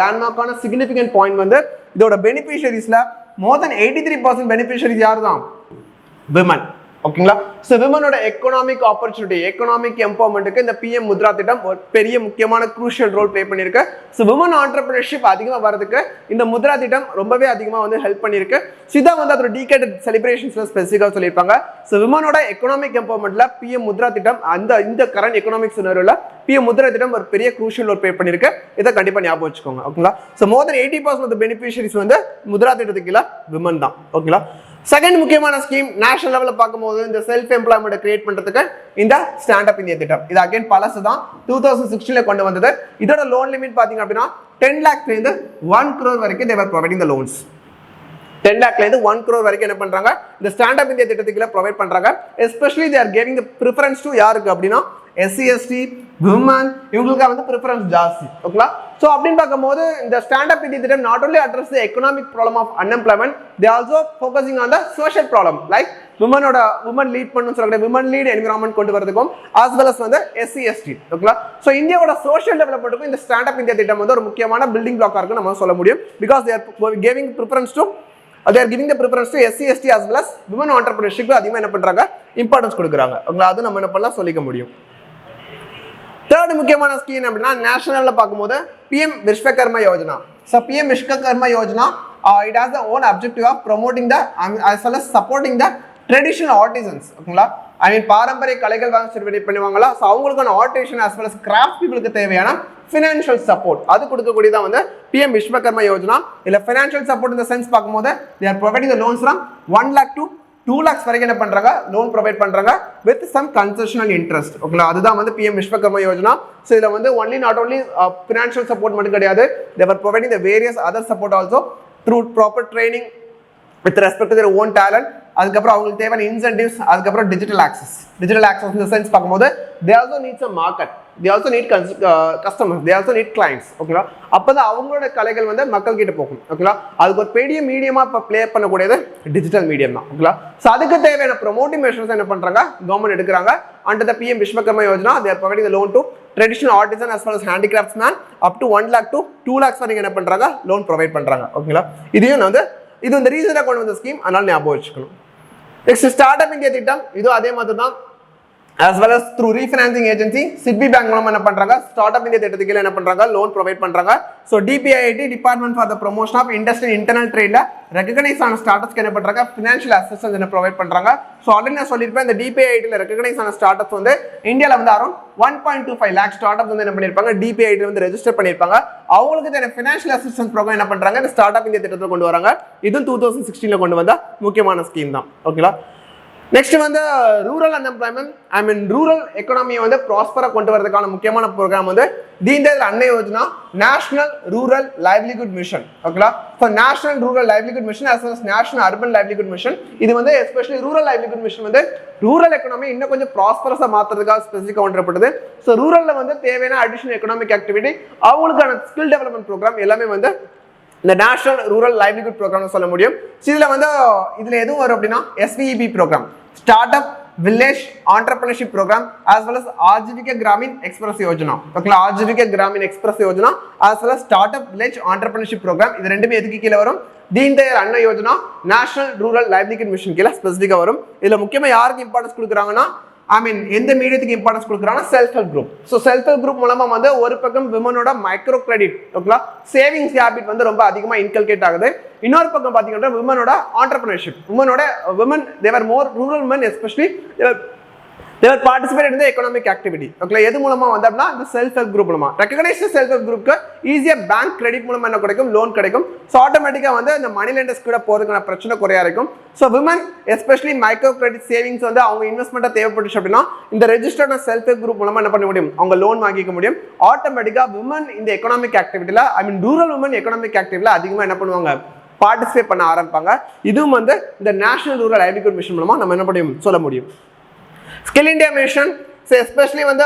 லேண்ட்மார்க்கான significant point வந்து இதோட பெனிஃபிஷியரிஸ்ல more than 83% பெனிஃபிஷியரிஸ் யார் தான் women ஓகேங்களா சோ விமனோட எகனாமிக் ஆப்பர்ச்சுனிட்டி எகனாமிக் எம்பவர்மென்ட்க்கு இந்த PM முத்ரா திட்டம் ஒரு பெரிய முக்கியமான க்ரூஷியல் ரோல் ப்ளே பண்ணிருக்கு சோ விமன் ஆண்டர்பிரினர்ஷிப் அதிகமா வரதுக்கு இந்த முத்ரா திட்டம் ரொம்பவே அதிகமா வந்து ஹெல்ப் பண்ணிருக்கு சிதா வந்து அதோட டிகேட் செலிப்ரேஷன்ஸ்ல ஸ்பெசிஃபிக்கா சொல்லிருப்பாங்க சோ விமனோட எகனாமிக் எம்பவர்மென்ட்ல PM முத்ரா திட்டம் இந்த கரண்ட் எகனாமிக் சினாரியோல PM முத்ரா திட்டம் ஒரு பெரிய க்ரூஷியல் ரோல் ப்ளே பண்ணிருக்கு இத கண்டிப்பா ஞாபகம் வச்சுக்கோங்க ஓகேங்களா so more than 80% of the beneficiaries வந்து முத்ரா திட்டத்துக்கு கீழ விமன் தான் ஓகேங்களா செகண்ட் முக்கியமான ஸ்கீம் நேஷனல் லெவல்ல பார்க்கும்போது இந்த செல்ஃப் எம்ப்ளாய்மெண்ட் கிரியேட் பண்றதுக்கு இந்த ஸ்டாண்ட் அப் இந்தியா திட்டம் இது அகைன் பழசு தான் 2016 ல கொண்டு வந்தது இதோட லோன் லிமிட் பாத்தீங்க அப்படினா 10 lakhs ல இருந்து 1 crore வரைக்கும் they were providing the loans 10 lakh ல இருந்து 1 crore வரைக்கும் என்ன பண்றாங்க இந்த ஸ்டாண்ட் அப் இந்தியா திட்டத்துக்கு ப்ரொவைட் பண்றாங்க especially they are giving the preference to யாருக்கு அப்படினா SC ST women இவங்களுக்கு வந்து preference ஜாஸ்தி ஓகேங்களா சோ அப்படினு பாக்கும்போது இந்த ஸ்டாண்ட் அப் இந்தியா திட்டம் not only address the economic problem of unemployment they also focusing on the social problem like women lead பண்ணனும் சொல்றாங்க women lead environment கொண்டு வரதுக்கும் as well as வந்து SC ST ஓகேங்களா சோ இந்தியாவோட social developmentக்கு இந்த stand up India திட்டம் வந்து ஒரு முக்கியமான பில்டிங் பிளாக்கா இருக்கு நம்ம சொல்ல முடியும் because they are giving preference to they are giving the preference to SC ST as well as women entrepreneurship அதிகமா என்ன பண்றாங்க இம்பார்ட்டன்ஸ் கொடுக்கறாங்க ஓகேங்களா அது நம்ம என்ன பண்ணலாம் சொல்லிக்க முடியும் தேர்ட் முக்கியமான ஸ்கீம் அப்படினா நேஷனல்ல பாக்கும்போது PM Vishwakarma Yojana so PM Vishwakarma Yojana it has the own objective of promoting the as well as supporting the traditional artisans ஓகேங்களா I mean பாரம்பரிய கலைகள் தான் சர்வே பண்ணுவாங்களா சோ அவங்களுக்கான artisan as well as craft peopleக்கு தேவையான financial support அது கொடுக்கக்கூடியதா வந்து PM விஸ்வகர்மா யோஜனா இல்ல financial support in the sense பாக்கும்போது they are providing the loans from 1 lakh to 2 lakhs வரைக்கும் என்ன பண்றாங்க லோன் ப்ரொவைட் பண்றாங்க with some concessional interest ஓகேங்களா அதுதான் வந்து PM விஸ்வகர்மா யோஜனா சோ இதுல வந்து not only financial support மட்டும் கிடையாது they were providing the various other support also through proper training with respect to their own talent அதுக்கப்புறம் அவங்களுக்கு தேவையான இன்சென்டிவ்ஸ் அதுக்கப்புறம் digital access in the sense பாக்கும்போது they also need some market they also need customers they also need clients ஓகேங்களா அப்பதான் அவங்களோட கலைகள் வந்து மக்கள் கிட்ட போகும் ஓகேங்களா அதுக்கு ஒரு பெரிய மீடியமா ப்ளே பண்ணக்கூடியது டிஜிட்டல் மீடியம் தான் ஓகேங்களா சோ அதுக்கு தேவையான ப்ரோமோட்டிவ் மெஷர்ஸ் என்ன பண்றாங்க கவர்மெண்ட் எடுக்கறாங்க under the PM Vishwakarma Yojana they are providing the loan to traditional artisan as well as handicraftsman up to 1 lakh to 2 lakhs வரைக்கும் என்ன பண்றாங்க லோன் ப்ரொவைட் பண்றாங்க ஓகேங்களா இதையும் வந்து இது இந்த ரீசனா கொண்டு வந்த ஸ்கீம் அதனால ஞாபகம் வச்சுக்கணும் நெக்ஸ்ட் ஸ்டார்ட் அப் இந்தியா திட்டம் இது அதே மாதிரி தான் as well as through refinancing agency SIDBI bank மூலமா என்ன பண்றாங்க ஸ்டார்ட் அப் இந்தியா திட்டத்துக்கு கீழ என்ன பண்றாங்க லோன் ப்ரொவைட் பண்றாங்க so DPIIT department for the promotion of industry internal ட்ரேட்ல ரெகக்னைஸ் ஆன ஸ்டார்ட்அப்ஸ்க்கு என்ன பண்றாங்க ஃபைனான்ஷியல் அசிஸ்டன்ஸ் என்ன ப்ரொவைட் பண்றாங்க சோ ஆல்ரெடி நான் சொல்லிருப்பேன் இந்த DPIIT ல ரெகக்னைஸ் ஆன ஸ்டார்ட்அப்ஸ் வந்து இந்தியால வந்து அரௌண்ட் 1.25 lakh ஸ்டார்ட்அப்ஸ் வந்து என்ன பண்ணிருப்பாங்க DPIIT வந்து ரெஜிஸ்டர் பண்ணிருப்பாங்க அவங்களுக்கு தேவை ஃபைனான்ஷியல் அசிஸ்டன்ஸ் ப்ரோக்ராம் என்ன பண்றாங்க இந்த ஸ்டார்ட் அப் இந்தியா திட்டத்தை கொண்டு வராங்க இது 2016 ல கொண்டு வந்த முக்கியமான ஸ்கீம் தான் ஓகேங்களா Next வந்து rural unemployment rural economy வந்து ப்ராஸ்பரா கொண்டு வரதுக்கான முக்கியமான ப்ரோக்ராம் வந்து தீன் தயாள் அன்னை Yojana national rural livelihood mission ஓகேங்களா so national rural livelihood mission as well as national urban livelihood mission இது வந்து எஸ்பெஷலி ரூரல் லைவ்லிஹுட் மிஷன் வந்து ரூரல் எconomy இன்னும் கொஞ்சம் ப்ராஸ்பரஸா மாத்துறதுக்காக ஸ்பெசிஃபிக்கா கொண்டுவரப்பட்டது சோ ரூரல்ல வந்து தேவையான அடிஷனல் எconomic ஆக்டிவிட்டி அவங்களுக்கான ஸ்கில் டெவலப்மென்ட் ப்ரோக்ராம் எல்லாமே வந்து இந்த நேஷனல் ரூரல் லைவ்லிஹுட் ப்ரோக்ராம் சொல்ல முடியும் இதுல வந்து இதுல எதுவும் வரும் அப்படின்னா SVEP programme start up village entrepreneurship program as well as Aajeevika Grameen express Yojana ஓகேங்களா Aajeevika Grameen express Yojana as well as start up village entrepreneurship program இது ரெண்டுமே எதுக்கு கீழ வரும் தீன் தயாள் அன்னை Yojana national rural livelihood mission கீழ ஸ்பெசிஃபிக்கா வரும் இதுல முக்கியமா யாருக்கு இம்பார்ட்டன்ஸ் கொடுக்குறாங்கன்னா எந்த மீடியத்துக்கு இம்பார்ட்டன்ஸ் கொடுக்குறாங்கன்னா self help group so self help group மூலமா வந்து ஒரு பக்கம் விமனோட மைக்ரோ கிரெடிட் ஓகேங்களா சேவிங்ஸ் ஹேபிட் வந்து ரொம்ப அதிகமாக இன்கல்கேட் ஆகுது இன்னொரு பக்கம் பார்த்தீங்கன்னா விமனோட entrepreneurship women they were more rural women especially they were participated in the economic activity okay எது மூலமா வந்தா இந்த செல்ஃப் ஹெல்ப் குரூப் மூலமா ரெகக்னைஸ்ட் செல்ஃப் ஹெல்ப் குரூப்க்கு ஈஸியா பேங்க் கிரெடிட் மூலமா என்ன கிடைக்கும் லோன் கிடைக்கும் சோ ஆட்டோமேட்டிக்கா வந்து இந்த மணி லெண்டர்ஸ் கூட போறதுக்கான பிரச்சனை குறையா இருக்கும் so women especially micro credit savings வந்து அவங்க இன்வெஸ்ட்மென்ட்டா தேவைப்பட்டுச்சு அப்படின்னா இந்த ரெஜிஸ்டர்ட் செல்ஃப் ஹெல்ப் குரூப் மூலமா என்ன பண்ண முடியும் அவங்க லோன் வாங்கிக்க முடியும் ஆட்டோமேட்டிக்கா விமன் இந்த எகனாமிக் ஆக்டிவிட்டில ரூரல் விமன் எகனாமிக் ஆக்டிவிட்டில அதிகமா என்ன பண்ணுவாங்க பார்ட்டிசிபேட் பண்ண ஆரம்பிப்பாங்க இதுவும் வந்து இந்த நேஷனல் ரூரல் லைவ்லிஹுட் மிஷன் மூலமா நம்ம என்ன பண்ண சொல்ல முடியும் Skill India Mission எஸ்பெஷலி வந்து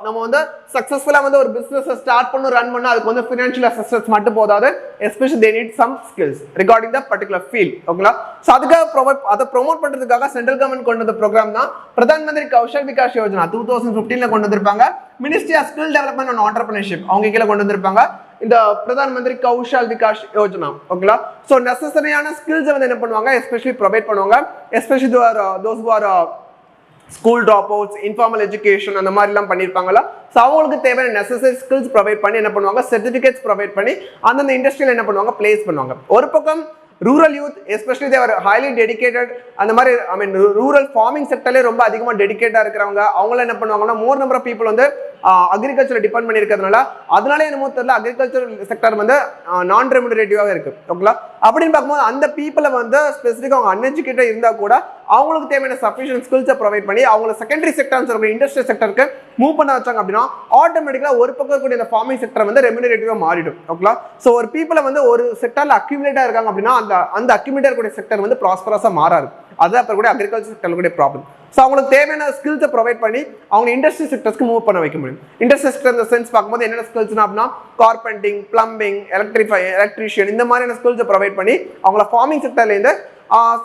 நம்ம வந்து சக்சஸ்ஃபுல்லா வந்து ஒரு பிசினஸ் ஸ்டார்ட் பண்ணி ரன் பண்ணா அதுக்கு வந்து ஃபினான்ஷியல் அசிஸ்டன்ஸ் மட்டும் போதாது especially they need some skills regarding the particular field ஓகேங்களா சோ அதுக்காக அதை ப்ரோமோட் பண்றதுக்காக சென்ட்ரல் கவர்மெண்ட் கொண்டு வந்த ப்ரோக்ராம் தான் பிரதான் மந்திரி கௌஷல் விகாஸ் யோஜனா 2015 ல கொண்டு வந்திருப்பாங்க ministry of skill development and entrepreneurship அவங்க கீழ கொண்டு வந்திருப்பாங்க இந்த பிரதான் மந்திரி கௌஷல் விகாஸ் யோஜனா ஓகேங்களா சோ நெசசரியான ஸ்கில்ஸ் வந்து என்ன பண்ணுவாங்க எஸ்பெஷலி ப்ரொவைட் பண்ணுவாங்க especially those who are school drop outs informal education அந்த மாதிரிலாம் பண்ணியிருப்பாங்களா ஸோ அவங்களுக்கு தேவையான நெசசரி ஸ்கில்ஸ் ப்ரொவைட் பண்ணி என்ன பண்ணுவாங்க சர்டிஃபிகேட்ஸ் ப்ரொவைட் பண்ணி அந்தந்த இண்டஸ்ட்ரியில் என்ன பண்ணுவாங்க பிளேஸ் பண்ணுவாங்க ஒரு பக்கம் ரூரல் யூத் எஸ்பெஷலி தேவர் ஹைலி டெடிகேட்டட் அந்த மாதிரி ரூரல் ஃபார்மிங் செக்டர்லேயே ரொம்ப அதிகமாக டெடிகேட்டாக இருக்கிறவங்க அவங்கள என்ன பண்ணுவாங்கன்னா மோர் நம்பர் ஆஃப் பீப்புள் வந்து அக்ரிகல்ச்சர் டிபெண்ட் பண்ணி இருக்கிறதுனால அதனால என்னமோ தெரியல அக்ரிகல்ச்சர் செக்டர் வந்து நான் ரெமுனரேட்டிவாக இருக்கு ஓகேங்களா அப்படின்னு பார்க்கும்போது அந்த பீப்புளை வந்து ஸ்பெசிஃபிக்காக அவங்க அன்எஜுகேட்டட் இருந்தால் கூட அவங்களுக்கு தேவையான சஃபிஷியன்ட் ஸ்கில்ஸை ப்ரொவைட் பண்ணி அவங்கள செகண்டரி செக்டர்ஸ் இருக்கிற இண்டஸ்ட்ரியல் செக்டருக்கு மூவ் பண்ண வச்சாங்க அப்படின்னா ஆட்டோமேட்டிக்காக ஒரு பக்கம் இருக்கக்கூடிய இந்த ஃபார்மிங் செக்டர் வந்து ரெமுனரேட்டிவாக மாறிடும் ஓகேங்களா ஸோ ஒரு பீப்புளை வந்து ஒரு செக்டரில் அக்யூமுலேட்டாக இருக்காங்க அப்படின்னா அந்த அக்யூமுலேட்டர் கூடிய செக்டர் வந்து ப்ராஸ்பரஸாக மாறாது அதுதான் இப்போ கூட அக்ரிகல்ச்சர் செக்டர் கூடிய ப்ராப்ளம் ஸோ அவங்களுக்கு தேவையான ஸ்கில்ஸை ப்ரொவைட் பண்ணி அவங்க இண்டஸ்ட்ரி செக்டர்ஸ்க்கு மூவ் பண்ண வைக்க முடியும் இண்டஸ்ட்ரி செக்டர் இந்த சென்ஸ் பார்க்கும்போது என்னென்ன ஸ்கில்ஸ்னா அப்படின்னா கார்பெண்டிங் பிளம்பிங் எலக்ட்ரிஷியன் இந்த மாதிரியான ஸ்கில்ஸை ப்ரொவைட் பண்ணி அவங்கள ஃபார்மிங் செக்டர்லேருந்து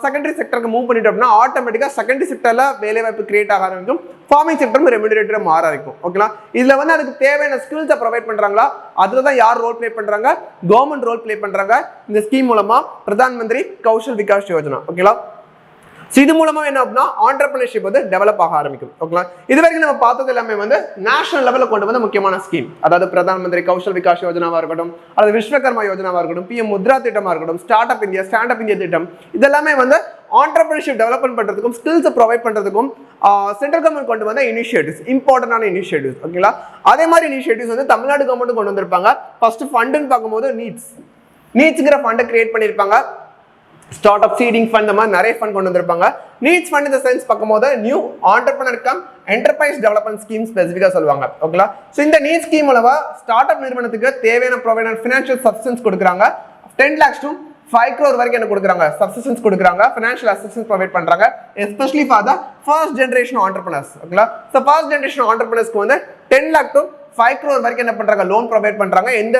செகண்டரி செக்டருக்கு மூவ் பண்ணிட்டோம் அப்படின்னா ஆட்டோமேட்டிக்காக செகண்டரி செக்டரில் வேலை வாய்ப்பு கிரியேட் ஆக ஆரம்பிக்கும் ஃபார்மிங் செக்டரும் ரெமுனரேட்டிவாக மாற இருக்கும் ஓகேங்களா இதில் வந்து அதுக்கு தேவையான ஸ்கில்ஸை ப்ரொவைட் பண்ணுறாங்களா அதில் தான் யார் ரோல் ப்ளே பண்ணுறாங்க கவர்மெண்ட் ரோல் ப்ளே பண்ணுறாங்க இந்த ஸ்கீம் மூலமா பிரதான் மந்திரி கௌஷல் விகாஸ் யோஜனா ஓகேங்களா இது மூலமா என்ன அப்படின்னா entrepreneurship வந்து டெவலப் ஆக ஆரம்பிக்கும் ஓகேங்களா இது வரைக்கும் நம்ம பார்த்தது எல்லாமே வந்து நேஷனல் லெவலில் கொண்டு வந்த முக்கியமான ஸ்கீம் அதாவது பிரதான் மந்திரி கௌஷல் விகாஸ் யோஜனாவா இருக்கட்டும் அல்லது விஸ்வகர்மா யோஜனாவா இருக்கட்டும் PM முத்ரா திட்டமா இருக்கட்டும் ஸ்டார்ட் அப் இந்தியா திட்டம் இதெல்லாமே வந்து entrepreneurship டெவலப்மெண்ட் பண்றதுக்கும் ஸ்கில்ஸ் ப்ரொவைட் பண்றதுக்கும் சென்ட்ரல் கவர்மெண்ட் கொண்டு வந்த இனிஷியேட்டிவ்ஸ் இம்பார்ட்டன்டான இனிஷியேட்டிவ்ஸ் ஓகேங்களா அதே மாதிரி இனிஷியேட்டிவ்ஸ் வந்து தமிழ்நாடு கவர்மெண்ட் கொண்டு வந்திருப்பாங்க ஃபர்ஸ்ட் ஃபண்டுன்னு பார்க்கும்போது நீட்ஸ்ங்கிற ஃபண்டை கிரியேட் பண்ணியிருப்பாங்க ஸ்டார்ட் அப் சீடிங் ஃபண்ட் இந்த மாதிரி நிறைய ஃபண்ட் கொண்டு வந்திருப்பாங்க நீட்ஸ் ஃபண்ட் இந்த சென்ஸ் பார்க்கும்போது new entrepreneur come enterprise development scheme ஸ்பெசிஃபிக்காக சொல்லுவாங்க ஓகேங்களா ஸோ இந்த நீட் ஸ்கீம் மூலமா ஸ்டார்ட் அப் நிறுவனத்துக்கு தேவையான ப்ரொவைட் ஃபினான்ஷியல் சப்சிஸ்டன்ஸ் கொடுக்குறாங்க 10 lakhs to 5 crore வரைக்கும் என்ன கொடுக்குறாங்க சப்சிஸ்டன்ஸ் கொடுக்குறாங்க ஃபினான்ஷியல் அசிஸ்டன்ஸ் ப்ரொவைட் பண்றாங்க especially for the first generation entrepreneurs ஓகேங்களா ஸோ ஃபர்ஸ்ட் ஜெனரேஷன் ஆண்டர்பிரனர்ஸ்க்கு வந்து 10 lakh to 5 crore வரைக்கும் என்ன பண்றாங்க லோன் ப்ரொவைட் பண்றாங்க எந்த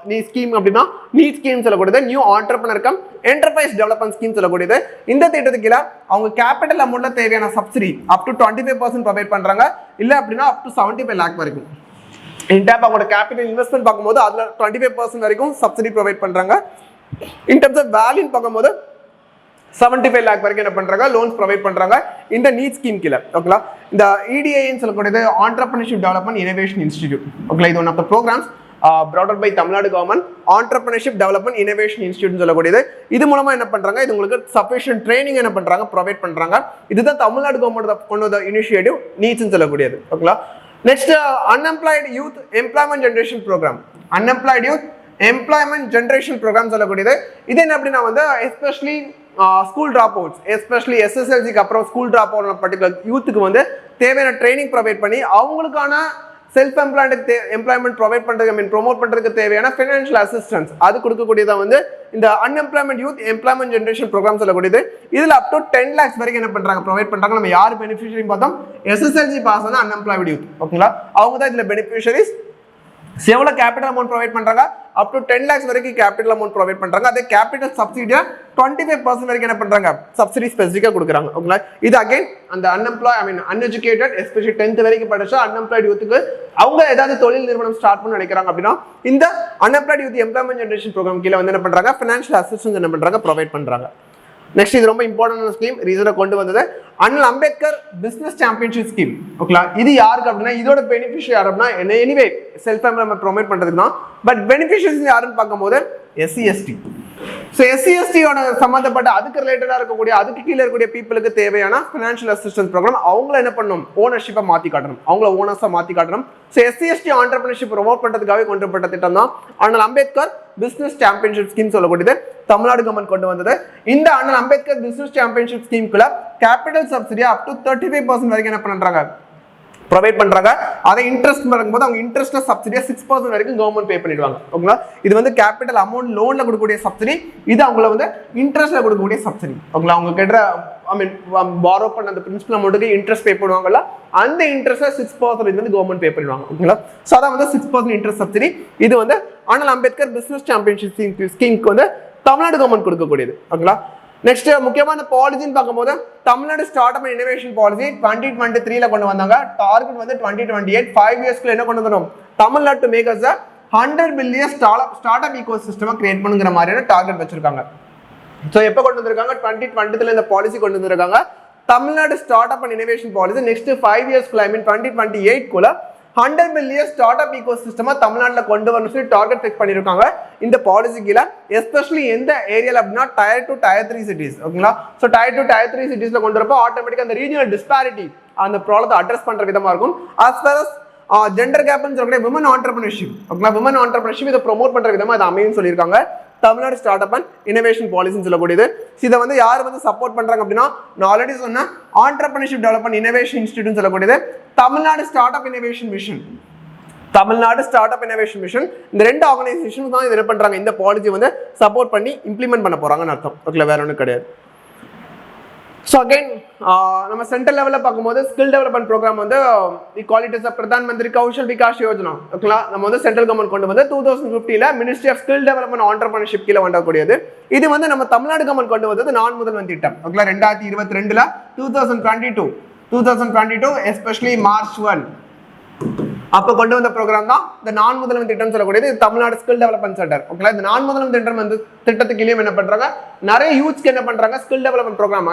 நீ ஸ்கீம் அப்படின்னா நீட் ஸ்கீம் சொல்லக்கூடியது new entrepreneur come enterprise development scheme சொல்லக்கூடியது இந்த திட்டத்துக்கு கீழே அவங்க கேபிட்டல் அமௌண்ட்ல தேவையான சப்சிடி அப் டு 25% ப்ரொவைட் பண்றாங்க இல்ல அப்படின்னா அப் டு 75 lakh வரைக்கும் இன் டேப் அவங்களோட கேபிட்டல் இன்வெஸ்ட்மெண்ட் பார்க்கும்போது அதுல 25% வரைக்கும் சப்சிடி ப்ரொவைட் பண்றாங்க இன் டர்ம்ஸ் ஆஃப் வேல்யூ பார்க்கும்போது 75 lakh வரைக்கும் என்ன பண்றாங்க லோன்ஸ் ப்ரொவைட் பண்றாங்க இந்த நீட் ஸ்கீம் கீழ. ஓகேங்களா, இந்த EDIன்னு சொல்லக்கூடியது ஆண்டர்பிரினர்ஷிப் டெவலப்மெண்ட் இனோவேஷன் இன்ஸ்டிடியூட். ஓகேங்களா, இது one of the programs brought out by Tamil Nadu government entrepreneurship development innovation institute சொல்லக்கூடியது. இது மூலமா என்ன பண்றாங்க, இது உங்களுக்கு sufficient training என்ன பண்றாங்க ப்ரொவைட் பண்றாங்க. இதுதான் தமிழ்நாடு கவர்மெண்ட் கொண்டு வந்த இனிஷியேட்டிவ் நீட்ஸ் சொல்லக்கூடியது. ஓகேங்களா, next unemployed youth employment generation programme. Unemployed youth employment generation programme சொல்லக்கூடியது. இது என்ன அப்படின்னா வந்து especially school drop outs, especially SSLCக்கு அப்புறம் ஸ்கூல் ட்ராப் அவுட் பர்டிகுலர் யூத்துக்கு வந்து தேவையான ட்ரைனிங் ப்ரொவைட் பண்ணி அவங்களுக்கான செல்ஃப் எம்ப்ளாய்மெண்ட் ப்ரொவைட் பண்றதுக்கு ப்ரொமோட் பண்றதுக்கு தேவையான ஃபினான்ஷியல் அசிஸ்டன்ஸ் அது கொடுக்கக்கூடியதா வந்து இந்த unemployment youth employment generation programme சொல்லக்கூடியது. இதுல அப் டு 10 lakhs வரைக்கும் என்ன பண்றாங்க ப்ரொவைட் பண்றாங்க. நம்ம யார் பெனிஃபிஷியரி பார்த்தோம், SSLC பாஸ் ஆன அன்எம்ப்ளாய்டு யூத். ஓகேங்களா, அவங்க தான் இதுல பெனிஃபிஷியரிஸ். எவ்வளோ கேபிட்டல் அமௌண்ட் ப்ரொவைட் பண்றாங்க, அப் டு 10 lakhs வரைக்கும் கேபிட்டல் அமௌண்ட் ப்ரொவைட் பண்றாங்க. அதே கேபிட்டல் சப்சிடியா 25% வரைக்கும் என்ன பண்றாங்க சப்சிடி ஸ்பெசிஃபிக்கா கொடுக்குறாங்க. ஓகேங்களா, இது அகைன் அந்த அன்எஜுகேட்டட் எஸ்பெஷலி 10th வரைக்கும் படிச்சா அன்எம்ப்ளாய்டு யூத்துக்கு அவங்க ஏதாவது தொழில் நிறுவனம் ஸ்டார்ட் பண்ண நினைக்கிறாங்க அப்படின்னா இந்த unemployed youth employment generation programme கீழே வந்து என்ன பண்றாங்க ஃபினான்ஷியல் அசிஸ்டன்ஸ் என்ன பண்றாங்க ப்ரொவைட் பண்றாங்க. நெக்ஸ்ட் இது ரொம்ப இம்பார்ட்டன்ட் ஸ்கீம் ரீசனா கொண்டு வந்தது அண்ணல் அம்பேத்கர் பிசினஸ் சாம்பியன்ஷிப் ஸ்கீம். ஓகேங்களா, இது யாருக்கு அப்படின்னா இதோட பெனிஃபிஷியரி யார் அப்படின்னா எனிவே செல்ஃப் எம்ப்ளாய்மெண்ட் ப்ரொமோட் பண்றதுக்கு தான். பட் பெனிஃபிஷியரிஸ் யாருன்னு பார்க்கும்போது SC/ST. ஸோ SC/ST-யோட சம்மந்தப்பட்ட அதுக்கு ரிலேட்டடாக இருக்கக்கூடிய அதுக்கு கீழே இருக்கக்கூடிய பீப்புளுக்கு தேவையான ஃபினான்ஷியல் அசிஸ்டன்ஸ் ப்ரோக்ராம் அவங்கள என்ன பண்ணணும் ஓனர்ஷிப்பை மாற்றி காட்டணும், அவங்கள ஓனர்ஸாக மாற்றி காட்டணும். ஸோ SC/ST ஆண்டர்பிரினர்ஷிப் ப்ரொமோட் பண்ணுறதுக்காகவே கொண்டு வரப்பட்ட திட்டம் தான் அண்ணல் அம்பேத்கர் பிசினஸ் சாம்பியன்ஷிப் ஸ்கீம் சொல்லக்கூடியது தமிழ்நாடு கவர்மெண்ட் கொண்டு வந்தது. இந்த அண்ணல் அம்பேத்கர் பிசினஸ் சாம்பியன்ஷிப் ஸ்கீம்குள்ள கேபிட்டல் சப்சிடியா அப் டு 35% வரைக்கும் என்ன பண்றாங்க ப்ரொவைட் பண்றாங்க. அதை இன்ட்ரெஸ்ட் பண்ணும்போது அவங்க இன்ட்ரெஸ்ட் சப்சிடியா 6% வரைக்கும் கவர்மெண்ட் பே பண்ணிடுவாங்க. ஓகேங்களா, இது வந்து கேபிட்டல் அமௌண்ட் லோன்ல கொடுக்கக்கூடிய சப்சிடி, இது அவங்கள வந்து இன்ட்ரெஸ்ட்ல கொடுக்கக்கூடிய சப்சிடி. ஓகேங்களா, அவங்க கேட்ட பாரோ பண்ண அந்த பிரின்சிபல் அமௌண்ட்டுக்கு இன்ட்ரெஸ்ட் பே பண்ணுவாங்கல்ல, அந்த இன்ட்ரெஸ்ட் 6% இது வந்து கவர்மெண்ட் பே பண்ணிடுவாங்க. ஓகேங்களா, ஸோ அதான் வந்து 6% இன்ட்ரெஸ்ட் சப்சிடி. இது வந்து அண்ணல் அம்பேத்கர் பிசினஸ் சாம்பியன்ஷிப் ஸ்கீம்க்கு வந்து தமிழ்நாடு கவர்மெண்ட் கொடுக்கக்கூடியது. ஓகேங்களா, நெக்ஸ்ட் முக்கியமான பாலிசின்னு பார்க்கும்போது Tamil Nadu start up innovation policy 2023ல கொண்டு வந்தாங்க. டார்கெட் வந்து 2028 5 இயர்ஸ்க்குள்ள என்ன கொண்டு வரணும் Tamil Nadu to make as 100 billion start அப் ஈகோ சிஸ்டமா கிரியேட் பண்ணுங்கிற மாதிரியான டார்கெட் வச்சிருக்காங்க. ஸோ எப்போ கொண்டு வந்திருக்காங்க 2020ல இந்த பாலிசி கொண்டு வந்திருக்காங்க. Tamil Nadu start up and innovation policy next 5 இயர்ஸ்க்குள்ள 2028 100 பில்லியன் ஸ்டார்ட் அப் ஈகோ சிஸ்டமா தமிழ்நாட்டில் கொண்டு வரணும் சொல்லி டார்கெட் ஃபிக்ஸ் பண்ணியிருக்காங்க. இந்த பாலிசி கீழே எஸ்பெஷலி எந்த ஏரியாவில் அப்படின்னா Tier 2 Tier 3 சிட்டிஸ். ஓகேங்களா, ஸோ Tier 2 Tier 3 சிட்டிஸ்ல கொண்டு வரப்போ ஆட்டோமேட்டிக்காக அந்த ரீஜனல் டிஸ்பாரிட்டி அந்த ப்ராப்ளத்தை அட்ரஸ் பண்ற விதமா இருக்கும். அஸ் வெல் அஸ் ஜெண்டர் கேப்னு சொல்லக்கூடிய விமன் ஆண்டர்பிரினர்ஷிப். ஓகேங்களா, விமன் ஆண்டர்பிரினர்ஷிப் இதை ப்ரொமோட் பண்ற விதமா அதை அமையும் சொல்லியிருக்காங்க. Tamil Nadu start up and innovation பாலிசின்னு சொல்லக்கூடியது. இதை வந்து யார் வந்து சப்போர்ட் பண்றாங்க அப்படின்னா நான் ஆல்ரெடி சொன்ன entrepreneurship development innovation institute சொல்லக்கூடியது Tamil Nadu start up innovation mission. Tamil Nadu start up innovation mission இந்த ரெண்டு ஆர்கனைசேஷன் தான் இது பண்றாங்க. இந்த பாலிசி வந்து சப்போர்ட் பண்ணி இம்ப்ளிமெண்ட் பண்ண போறாங்கன்னு அர்த்தம். ஓகே, வேற ஒன்றும் கிடையாது. ஸோ அகைன் நம்ம சென்ட்ரல் லெவலில் பார்க்கும்போது ஸ்கில் டெவலப்மெண்ட் ப்ரோக்ராம் வந்து இக்வாலிட்டிஸ் பிரதான் மந்திரி கௌஷல் விகாஸ் யோஜனா. ஓகேங்களா, நம்ம வந்து சென்ட்ரல் கவர்மெண்ட் கொண்டு வந்து 2050ல ministry of skill development entrepreneurship கீழே வரக்கூடியது. இது வந்து நம்ம தமிழ்நாடு கவர்மெண்ட் கொண்டு வந்தது நான் முதல்வன் திட்டம். ஓகேங்களா, 2022ல 2022 எஸ்பெஷலி மார்ச் 1 அப்போ கொண்டு வந்த ப்ரோக்ராம் தான் இந்த நான் முதல்வன் திட்டம் சொல்லக்கூடியது தமிழ்நாடு ஸ்கில் டெவலப்மெண்ட் சென்டர். ஓகேங்களா, இந்த நான் முதல்வன் திட்டம் வந்து திட்டத்துக்கு என்ன பண்றாங்க நிறைய யூத்ஸ்க்கு என்ன பண்றாங்க skill development programme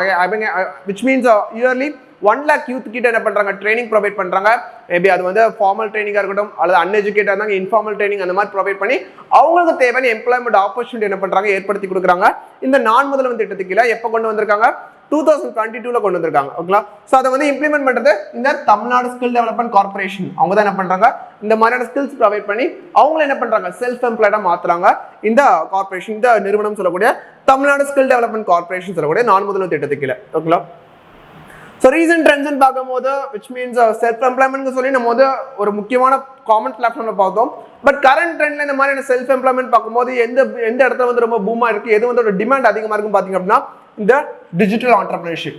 which means yearly 1 lakh youth கிட்ட என்ன பண்றாங்க ட்ரைனிங் ப்ரொவைட் பண்றாங்க. மேபி அது வந்து ஃபார்மல் ட்ரைனிங்கா இருக்கட்டும் அல்லது அன்எஜுகேட்டா இருந்தாங்க இன்ஃபார்மல் ட்ரைனிங் அந்த மாதிரி ப்ரொவைட் பண்ணி அவங்களுக்கு தேவையான எம்ப்ளாய்மெண்ட் ஆப்பர்ச்சுனிட்டி என்ன பண்றாங்க ஏற்படுத்தி கொடுக்குறாங்க. இந்த நான் முதல்வன் திட்டத்துக்கு எப்போ கொண்டு வந்திருக்காங்க 2022ல கொண்டு வந்திருக்காங்க. ஓகேங்களா, ஸோ அதை வந்து இம்ப்ளிமெண்ட் பண்றது இந்த தமிழ்நாடு ஸ்கில் டெவலப்மெண்ட் கார்பரேஷன். அவங்க தான் என்ன பண்றாங்க இந்த மாதிரியான ஸ்கில்ஸ் ப்ரொவைட் பண்ணி அவங்கள என்ன பண்றாங்க செல்ஃப் எம்ப்ளாய்டா மாத்துறாங்க. இந்த கார்பரேஷன் இந்த நிறுவனம் சொல்லக்கூடிய தமிழ்நாடு ஸ்கில் டெவலப்மெண்ட் கார்பரேஷன் சொல்லக்கூடிய நான் முதல்வன் திட்டத்துக்கு கீழே. ஓகேங்களா, ஸோ ரீசன்ட் ட்ரெண்ட்ஸ் பார்க்கும்போது விச் மீன்ஸ் செல்ஃப் எம்ப்ளாய்மெண்ட் சொல்லி நம்ம வந்து ஒரு முக்கியமான காமன் பிளாட்ஃபார்ம்ல பார்த்தோம். பட் கரண்ட் ட்ரெண்ட்ல இந்த மாதிரியான செல்ஃப் எம்ப்ளாய்மெண்ட் பார்க்கும்போது எந்த இடத்துல வந்து ரொம்ப பூமா இருக்கு, எது வந்து ஒரு டிமாண்ட் அதிகமா இருக்கும் பாத்தீங்க அப்படின்னா இந்த டிஜிட்டல் ஆண்டர்பிரினர்ஷிப்.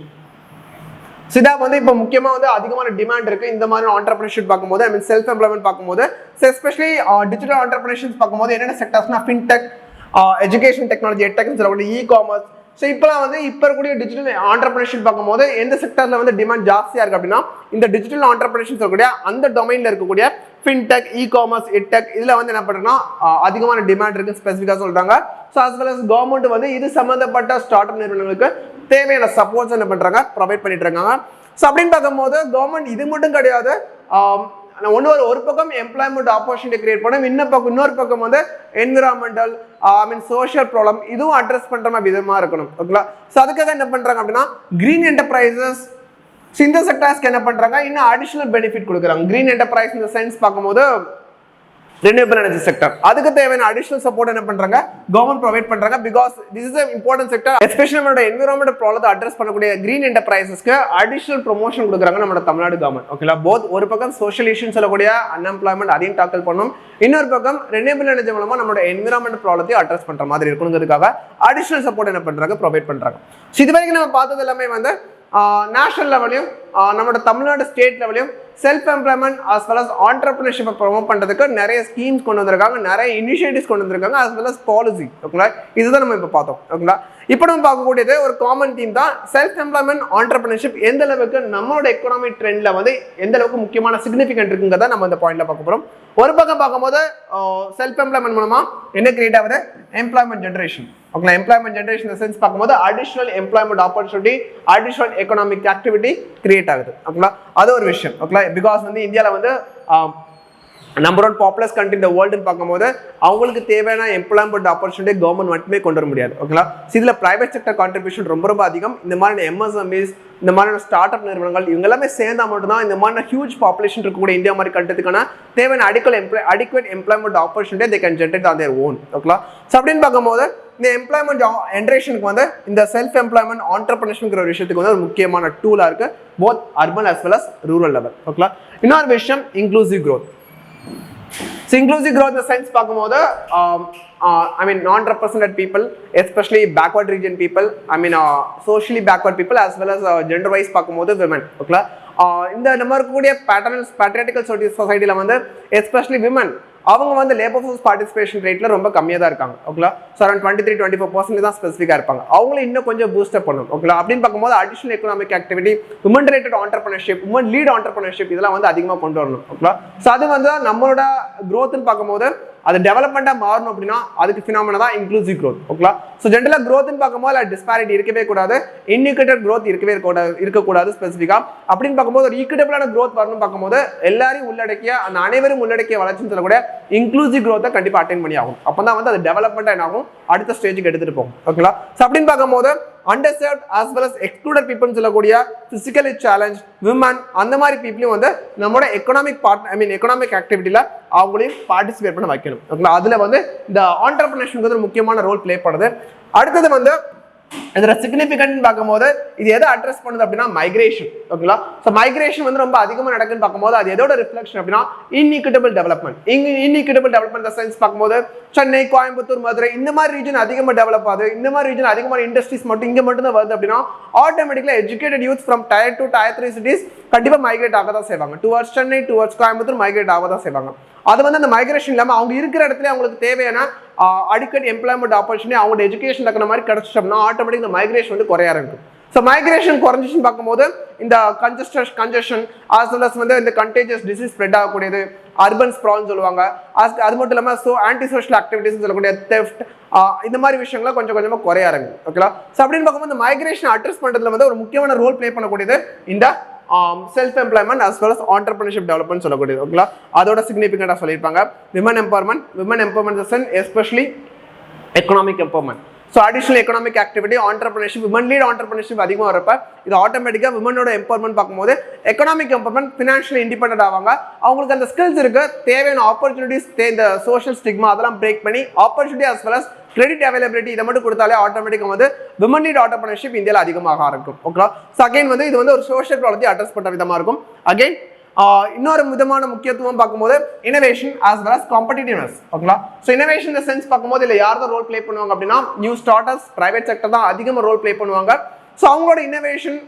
சிதா வந்து இப்போ முக்கியமா வந்து அதிகமான டிமாண்ட் இருக்கு இந்த மாதிரி ஆண்டர்பிரினர்ஷிப் பார்க்கும்போது. ஐ மீன் செல்ஃப் எம்ப்ளாய்மெண்ட் பார்க்கும்போது எஸ்பெஷலி டிஜிட்டல் ஆண்டர்பிரினர்ஷிப் பார்க்கும்போது என்னென்ன செக்டர்ஸ்னா ஃபின்டெக், எஜுகேஷன் டெக்னாலஜி, எட்டெக்னு சொல்லக்கூடிய இ-காமர்ஸ். ஸோ இப்போலாம் வந்து இப்போ இருக்கக்கூடிய டிஜிட்டல் ஆண்டர்பிரினர்ஷிப் பார்க்கும்போது எந்த செக்டர்ல வந்து டிமாண்ட் ஜாஸ்தியா இருக்கு அப்படின்னா இந்த டிஜிட்டல் ஆண்டர்பிரினர்ஷிப் சொல்லக்கூடிய அந்த டொமைன்ல இருக்கக்கூடிய ஃபின்டெக், இ-காமர்ஸ், எட்டெக் இதுல வந்து என்ன பண்றோம்னா அதிகமான டிமாண்ட் இருக்கு ஸ்பெசிஃபிக்கா சொல்றாங்க. So as well as government வந்து இது சம்பந்தப்பட்ட ஸ்டார்ட் அப் நிறுவனங்களுக்கு தேவையான சப்போர்ட்ஸ் என்ன பண்றாங்க ப்ரொவைட் பண்ணிட்டு இருக்காங்க. ஸோ அப்படின்னு பார்க்கும்போது கவர்மெண்ட் இது மட்டும் கிடையாது, ஒரு பக்கம் எம்ப்ளாய்மெண்ட் ஆப்பர்ச்சுனிட்டி கிரியேட் பண்ணும், இன்னொரு பக்கம் வந்து என்விரான்மெண்டல் சோஷியல் ப்ராப்ளம் இதுவும் அட்ரஸ் பண்ற மாதிரி விதமா இருக்கணும். ஓகேங்களா? ஸோ அதுக்காக என்ன பண்றாங்க அப்படின்னா கிரீன் என்டர்பிரைசஸ் இந்த செக்டர்ஸ்க்கு என்ன பண்றாங்க இன்னும் அடிஷனல் பெனிஃபிட் கொடுக்குறாங்க. கிரீன் என்டர்பிரைஸ் இந்த சென்ஸ் பார்க்கும்போது renewable energy sector அதுக்கு தேவையான additional support என்ன பண்றாங்க கவர்மெண்ட் ப்ரொவைட் பண்றாங்க. Because this is an important sector, especially நம்மளோட என்விரான்மெண்டல் ப்ராப்ளத்தை அட்ரஸ் பண்ணக்கூடிய கிரீன் என்டர்பிரைசஸ்க்கு அடிஷனல் ப்ரொமோஷன் கொடுக்குறாங்க நம்மளோட தமிழ்நாடு கவர்மெண்ட். ஓகேங்களா? போத் ஒரு பக்கம் சோஷியல் இஷ்யூஸ் சொல்லக்கூடிய அன்எம்ப்ளாய்மெண்ட் அதையும் டாக்கிள் பண்ணணும், இன்னொரு பக்கம் ரெனியூபிள் எனர்ஜி மூலமா நம்மளோட என்விரான்மெண்டல் ப்ராப்ளத்தையும் அட்ரஸ் பண்ற மாதிரி இருக்கணுங்கிறதுக்காக அடிஷனல் சப்போர்ட் என்ன பண்றாங்க ப்ரொவைட் பண்றாங்க. இது வரைக்கும் நம்ம பார்த்தது எல்லாமே வந்து நேஷனல் லெவலையும் நம்மளோட தமிழ்நாடு ஸ்டேட் லெவலையும் self employment as well as entrepreneurship promote பண்றதுக்கு நிறைய ஸ்கீம்ஸ் கொண்டு வந்திருக்காங்க, நிறைய இனிஷியேட்டிவ்ஸ் கொண்டு வந்திருக்காங்க, as well as பாலிசி. ஓகேங்களா? இதுதான் நம்ம இப்போ பார்த்தோம். ஓகேங்களா? இப்போ நம்ம பார்க்கக்கூடியது ஒரு காமன் தீம் தான், செல்ஃப் எம்ப்ளாய்மெண்ட் ஆண்டர்பிரினர்ஷிப் எந்த அளவுக்கு நம்மளோட எக்கனாமிக் ட்ரெண்ட்ல வந்து எந்த அளவுக்கு முக்கியமான சிக்னிஃபிகன்ட் இருக்குங்கிறத நம்ம இந்த பாயிண்ட்ல பார்க்க போறோம். ஒரு பக்கம் பார்க்கும்போது செல்ஃப் எம்ப்ளாய்மெண்ட் மூலமா என்ன கிரியேட் ஆகுது எம்ப்ளாய்மெண்ட் ஜெனரேஷன். ஓகேங்களா? எம்ப்ளாய்மெண்ட் ஜெனரேஷன் சென்ஸ் பார்க்கும்போது additional employment opportunity additional economic activity create ஆகுது. ஓகேங்களா? அது ஒரு விஷயம். ஓகேங்களா? பிகாஸ் வந்து இந்தியாவில் வந்து நம்பர் ஒன் பாப்புலஸ் கண்ட்ரி இந்த வேர்ல்டுன்னு பார்க்கும்போது அவங்களுக்கு தேவையான எம்ப்ளாய்மெண்ட் ஆப்பர்ச்சுனிட்டி கவர்மெண்ட் மட்டுமே கொண்டு வர முடியாது. ஓகேங்களா? இதில் பிரைவேட் செக்டர் கான்ட்ரிபியூஷன் ரொம்ப ரொம்ப அதிகம். இந்த மாதிரி MSMEs இந்த மாதிரியான ஸ்டார்ட் அப் நிறுவனங்கள் இவங்க எல்லாமே சேர்ந்தா மட்டும்தான் இந்த மாதிரி ஹியூஜ் பாப்புலேஷன் இருக்கக்கூடிய இந்தியா மாதிரி கண்ட்ரிக்கான தேவையான adequate employment opportunity they can generate on their own. ஓகேங்களா? ஸோ அப்படின்னு பார்க்கும்போது இந்த எம்ப்ளாய்மெண்ட் ஜென்ரேஷனுக்கு வந்து இந்த செல்ஃப் எம்ப்ளாய்மெண்ட் ஆண்டர்பிரினர்ஷிப்ங்கிற ஒரு விஷயத்துக்கு வந்து ஒரு முக்கியமான டூலாக இருக்கு, both urban as well as rural level. ஓகேங்களா? இன்னொரு விஷயம் inclusive growth. So inclusive growth in the sense பார்க்கும்போது non-represented people, especially backward region people, socially backward people as well as gender wise பார்க்கும்போது women. ஓகேங்களா? இந்த நம்ம இருக்கக்கூடிய பேட்ரியாட்டிக்கல் சொசைட்டியில் வந்து எஸ்பெஷலி விமன் அவங்க வந்து லேபர் ஃபோர்ஸ் பார்ட்டிசிபேஷன் ரேட்ல ரொம்ப கம்மியாக தான் இருக்காங்க. ஓகேங்களா? ஸோ அரௌண்ட் 23-24% தான் ஸ்பெசிஃபிக்காக இருப்பாங்க. அவங்களும் இன்னும் கொஞ்சம் பூஸ்டப் பண்ணணும். ஓகேங்களா? அப்படின்னு பார்க்கும்போது additional economic activity, women related entrepreneurship, women lead entrepreneurship இதெல்லாம் வந்து அதிகமாக கொண்டு வரணும். ஓகேங்களா? ஸோ அது வந்து நம்மளோட க்ரோத்னு பார்க்கும்போது அது டெவலப்மெண்ட்டாக மாறணும் அப்படின்னா அதுக்கு ஃபினாமினா தான் இன்க்ளூசிவ் growth. ஓகேங்களா? ஸோ ஜென்ரலாக க்ரோத்னு பார்க்கும்போது அது டிஸ்பாரிட்டி இருக்கவே கூடாது, இன்இக்விட்டட் growth இருக்கக்கூடாது ஸ்பெசிஃபிக்காக. அப்படின்னு பார்க்கும்போது ஒரு ஈக்குவிட்டபிளான growth வரணும்னு பார்க்கும்போது எல்லாரையும் உள்ளடக்கிய அந்த அனைவரும் உள்ளடக்கிய வளர்ச்சின்னு சொல்லக்கூடிய இன்க்ளூசிவ் growth கண்டிப்பாக அட்டைன் பண்ணி ஆகும். அப்போ தான் வந்து அது டெவலப்மெண்ட்டாக என்ன ஆகும் அடுத்த ஸ்டேஜுக்கு எடுத்துகிட்டு போகும். ஓகேங்களா? ஸோ அப்படின்னு பார்க்கும்போது underserved as well as excluded people சொல்லக்கூடிய physically challenged women அந்த மாதிரி பீப்புளையும் வந்து நம்மளோட எக்கனாமிக் ஆக்டிவிட்டியில் அவங்களையும் பார்ட்டிசிபேட் பண்ண வைக்கணும். ஓகேங்களா? அதில் வந்து இந்த ஆண்டர்பிரினர்ஷிப் ஒரு முக்கியமான ரோல் பிளே பண்ணுது. அடுத்தது வந்து இதோட சிக்னிஃபிகன்ட் பார்க்கும்போது இது எதை அட்ரஸ் பண்ணுது அப்படின்னா மைக்ரேஷன். ஓகேங்களா? ஸோ மைக்ரேஷன் வந்து ரொம்ப அதிகமாக நடக்குன்னு பார்க்கும்போது அது எதோட ரிஃப்ளெக்ஷன் அப்படின்னா இன்இக்விட்டபிள் டெவலப்மெண்ட். இன்இக்விட்டபிள் டெவலப்மெண்ட் சென்ஸ் பார்க்கும்போது சென்னை, கோயம்புத்தூர், மதுரை இந்த மாதிரி ரீஜன் அதிகமாக டெவலப் ஆகுது, இந்த மாதிரி ரீஜன் அதிகமான இண்டஸ்ட்ரீஸ் மட்டும் இங்கே மட்டும் தான் வருது அப்படின்னா ஆட்டோமேட்டிக்கலா educated youth from Tier 2 Tier 3 cities கண்டிப்பாக மைக்ரேட் ஆக தான் செய்வாங்க. Towards Chennai, towards Coimbatore migrate ஆக தான் செய்வாங்க. அது வந்து அந்த மைக்ரேஷன் இல்லாமல் அவங்க இருக்கிற இடத்துல அவங்களுக்கு தேவையான அடிக்கடி எம்ப்ளாய்மெண்ட் ஆப்பர்ச்சுனிட்டி அவங்களோட எஜுகேஷன் தக்கிற மாதிரி கிடைச்சிட்டோம்னா ஆட்டோமேட்டிக் இந்த மைக்ரேஷன் வந்து குறைய ஆரம்பிக்கும். ஸோ மைக்ரேஷன் குறைஞ்சிச்சுன்னு பார்க்கும்போது இந்த கன்ஜெஷன் as well as வந்து இந்த கண்டேஜியஸ் டிசீஸ் ஸ்ப்ரெட் ஆகக்கூடியது, அர்பன் ஸ்ப்ரால்னு சொல்லுவாங்க, அது மட்டும் இல்லாமல் ஆன்டி சோஷியல் ஆக்டிவிட்டிஸ் சொல்லக்கூடிய தெஃப்ட் இந்த மாதிரி விஷயங்கள்லாம் கொஞ்சம் கொஞ்சமாக குறைய ஆரம்பிக்கும். ஓகேங்களா? ஸோ அப்படின்னு பார்க்கும்போது இந்த மைக்ரேஷன் அட்ரஸ் பண்ணுறதுல வந்து ஒரு முக்கியமான ரோல் பிளே பண்ணக்கூடியது இந்த self employment as well as entrepreneurship development சொல்லக்கூடியது. ஓகேங்களா? அதோட சிக்னிஃபிகண்டாக சொல்லியிருப்பாங்க women empowerment especially economic empowerment. So additional economic activity entrepreneurship, women lead entrepreneurship அதிகமாக வரப்ப இது ஆட்டோமேட்டிக்காக விமனோட எம்பவர்மெண்ட் பார்க்கும்போது எக்கனாமிக் எம்பவர்மெண்ட் ஃபினான்ஷியலி இண்டிபெண்டன்ட் ஆவாங்க. அவங்களுக்கு அந்த ஸ்கில்ஸ் இருக்கு, தேவையான ஆப்பர்ச்சுனிட்டிஸ் இந்த சோஷியல் ஸ்டிக்மா அதெல்லாம் பிரேக் பண்ணி opportunity as well as credit availability இதை மட்டும் கொடுத்தாலே ஆட்டோமேட்டிக்காக வந்து விமன் லீட் ஆண்டர்பிரினர்ஷிப் இந்தியாவில் அதிகமாக ஆரம்பிக்கும். ஓகேங்களா? ஸோ அகைன் வந்து இது வந்து ஒரு சோஷியல் ப்ராப்ளத்தை அட்ரஸ் பண்ணுற விதமாக இருக்கும். அகைன் இன்னொரு விதமான முக்கியத்துவம் பார்க்கும்போது innovation as well as competitiveness. ஓகேங்களா? ஸோ இனோவேஷன் சென்ஸ் பார்க்கும்போது இல்லை யார் தான் ரோல் பிளே பண்ணுவாங்க அப்படின்னா நியூ ஸ்டார்டர்ஸ், பிரைவேட் செக்டர் தான் அதிகமாக ரோல் பிளே பண்ணுவாங்க. ஸோ அவங்களோட இனோவேஷன்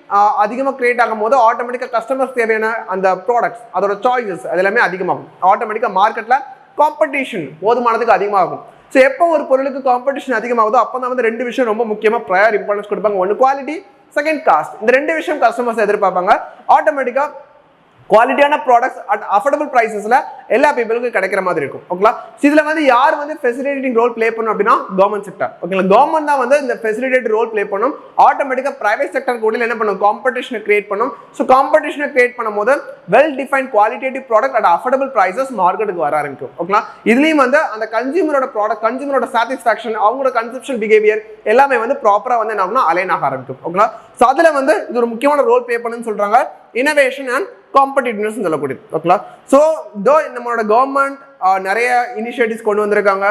அதிகமாக கிரியேட் ஆகும் போது ஆட்டோமேட்டிக்காக கஸ்டமர்ஸ் தேவையான அந்த ப்ராடக்ட்ஸ் அதோட சாய்ஸஸ் அது எல்லாமே அதிகமாகும். ஆட்டோமேட்டிக்காக மார்க்கெட்டில் காம்படிஷன் போதுமானதுக்கு அதிகமாகும். ஸோ எப்போ ஒரு பொருளுக்கு காம்படிஷன் அதிகமாகுதோ அப்போ தான் வந்து ரெண்டு விஷயம் ரொம்ப முக்கியமாக ப்ரையர் இம்பார்ட்டன்ஸ் கொடுப்பாங்க. ஒன்று குவாலிட்டி, செகண்ட் காஸ்ட். இந்த ரெண்டு விஷயம் கஸ்டமர்ஸ் எதிர்பார்ப்பாங்க. ஆட்டோமேட்டிக்காக குவாலிட்டியான ப்ராடக்ட்ஸ் அட் அஃபோர்டபுள் ப்ரைஸஸில் எல்லா பீப்புளுக்கும் கிடைக்கிற மாதிரி இருக்கும். ஓகேங்களா? இதுல வந்து யார் வந்து ஃபெசிலிட்டேட்டிங் ரோல் ப்ளே பண்ணும் அப்படின்னா கவர்மெண்ட் செக்டர். ஓகேங்களா? கவர்மெண்ட் தான் வந்து இந்த ஃபெசிலிட்டேட்டிங் ரோல் ப்ளே பண்ணும். ஆட்டோமேட்டிக்கா பிரைவேட் செக்டர் கூட என்ன பண்ணும், காம்படிஷனை கிரியேட் பண்ணும். ஸோ காம்படிஷனை கிரியேட் பண்ணும்போது well defined qualitative product at affordable prices மார்க்கெட்டுக்கு வர ஆரம்பிக்கும். ஓகேங்களா? இதுலயும் வந்து அந்த கன்சியூமரோட ப்ராடக்ட், கன்சியூமரோட சாட்டிஸ்ஃபேக்ஷன், அவங்களோட கன்சப்ஷன் பிஹேவியர் எல்லாமே வந்து ப்ராப்பரா வந்து என்ன ஆகும்னா அலைன் ஆக ஆரம்பிக்கும். ஓகேங்களா? ஸோ அதுல வந்து இது ஒரு முக்கியமான ரோல் ப்ளே பண்ணுன்னு சொல்றாங்க. இனோவேஷன் அண்ட் காம்படிட்டிவ்னஸ் சொல்லக்கூடியது. ஓகேங்களா? ஸோ தோ நம்மளோட கவர்மெண்ட் நிறைய இனிஷியேட்டிவ்ஸ் கொண்டு வந்திருக்காங்க.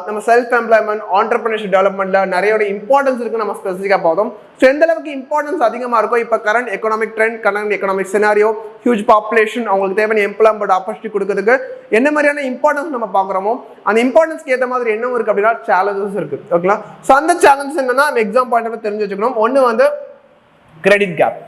நம்ம செல்ஃப் எம்ப்ளாய்மெண்ட், ஆண்டர்பிரினர்ஷிப் டெவலப்மெண்ட்ல நிறைய இம்பார்ட்டன்ஸ் இருக்கு. நம்ம ஸ்பெசிஃபிக்கா பார்த்தோம். ஸோ எந்த அளவுக்கு இம்பார்ட்டன்ஸ் அதிகமா இருக்கும் இப்போ current economic trend, current economic scenario, huge population, அவங்களுக்கு தேவையான எம்ப்ளாய்மெண்ட் ஆப்பர்ச்சுனிட்டி கொடுக்கறதுக்கு என்ன மாதிரியான இம்பார்ட்டன்ஸ் நம்ம பார்க்குறோமோ அந்த இம்பார்ட்டன்ஸ்க்கு ஏற்ற மாதிரி என்ன இருக்கு அப்படின்னா சேலஞ்சஸ் இருக்கு. ஓகேங்களா? ஸோ அந்த சேலஞ்சஸ் என்னன்னா எக்ஸாம் பாயிண்ட் தெரிஞ்சு வச்சுக்கணும். ஒன்று வந்து credit gap.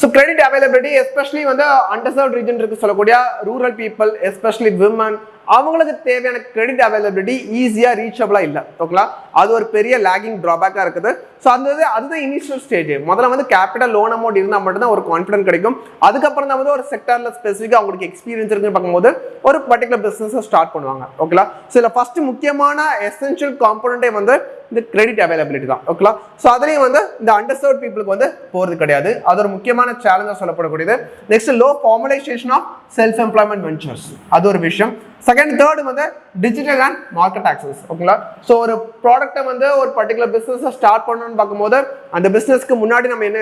So credit availability, especially வந்து underserved region இருக்கு சொல்லக்கூடிய rural people, especially women, அவங்களுக்கு தேவையான கிரெடிட் அவைலபிலிட்டி ஈஸியா ரீச்சபிளா இல்ல. ஓகேங்களா? அது ஒரு பெரிய லாகிங் டிராபேக்கா இருக்குது. ஸோ அதுதான் இனிஷியல் ஸ்டேஜ். முதல்ல வந்து கேபிட்டல் லோன் அமௌண்ட் இருந்தால் மட்டும்தான் ஒரு கான்ஃபிடன்ஸ் கிடைக்கும். அதுக்கப்புறம் தான் வந்து ஒரு செக்டர்ல ஸ்பெசிஃபிக்கா அவங்களுக்கு எக்ஸ்பீரியன்ஸ் இருக்குன்னு பார்க்கும்போது ஒரு பர்டிகுலர் பிசினஸ் ஸ்டார்ட் பண்ணுவாங்க. ஓகேங்களா? ஸோ இதில் ஃபர்ஸ்ட் முக்கியமான எசென்ஷியல் காம்பனண்டே வந்து இந்த கிரெடிட் அவைலபிலிட்டி தான். ஓகேங்களா? ஸோ அதுலேயும் வந்து இந்த அண்டர்சர்வ்ட் பீப்புளுக்கு வந்து போகிறது கிடையாது. அது ஒரு முக்கியமான சேலஞ்சாக சொல்லப்படக்கூடியது. Next low formalisation of self employment ventures, அது ஒரு விஷயம். செகண்ட், தேர்ட் வந்து டிஜிட்டல் அண்ட் மார்க்கெட் ஆக்சஸ். ஓகேங்களா? ஸோ ஒரு ப்ராடக்ட்டை வந்து ஒரு பர்டிகுலர் பிஸ்னஸை ஸ்டார்ட் பண்ணணும்னு பார்க்கும்போது அந்த பிஸ்னஸ்க்கு முன்னாடி நம்ம என்ன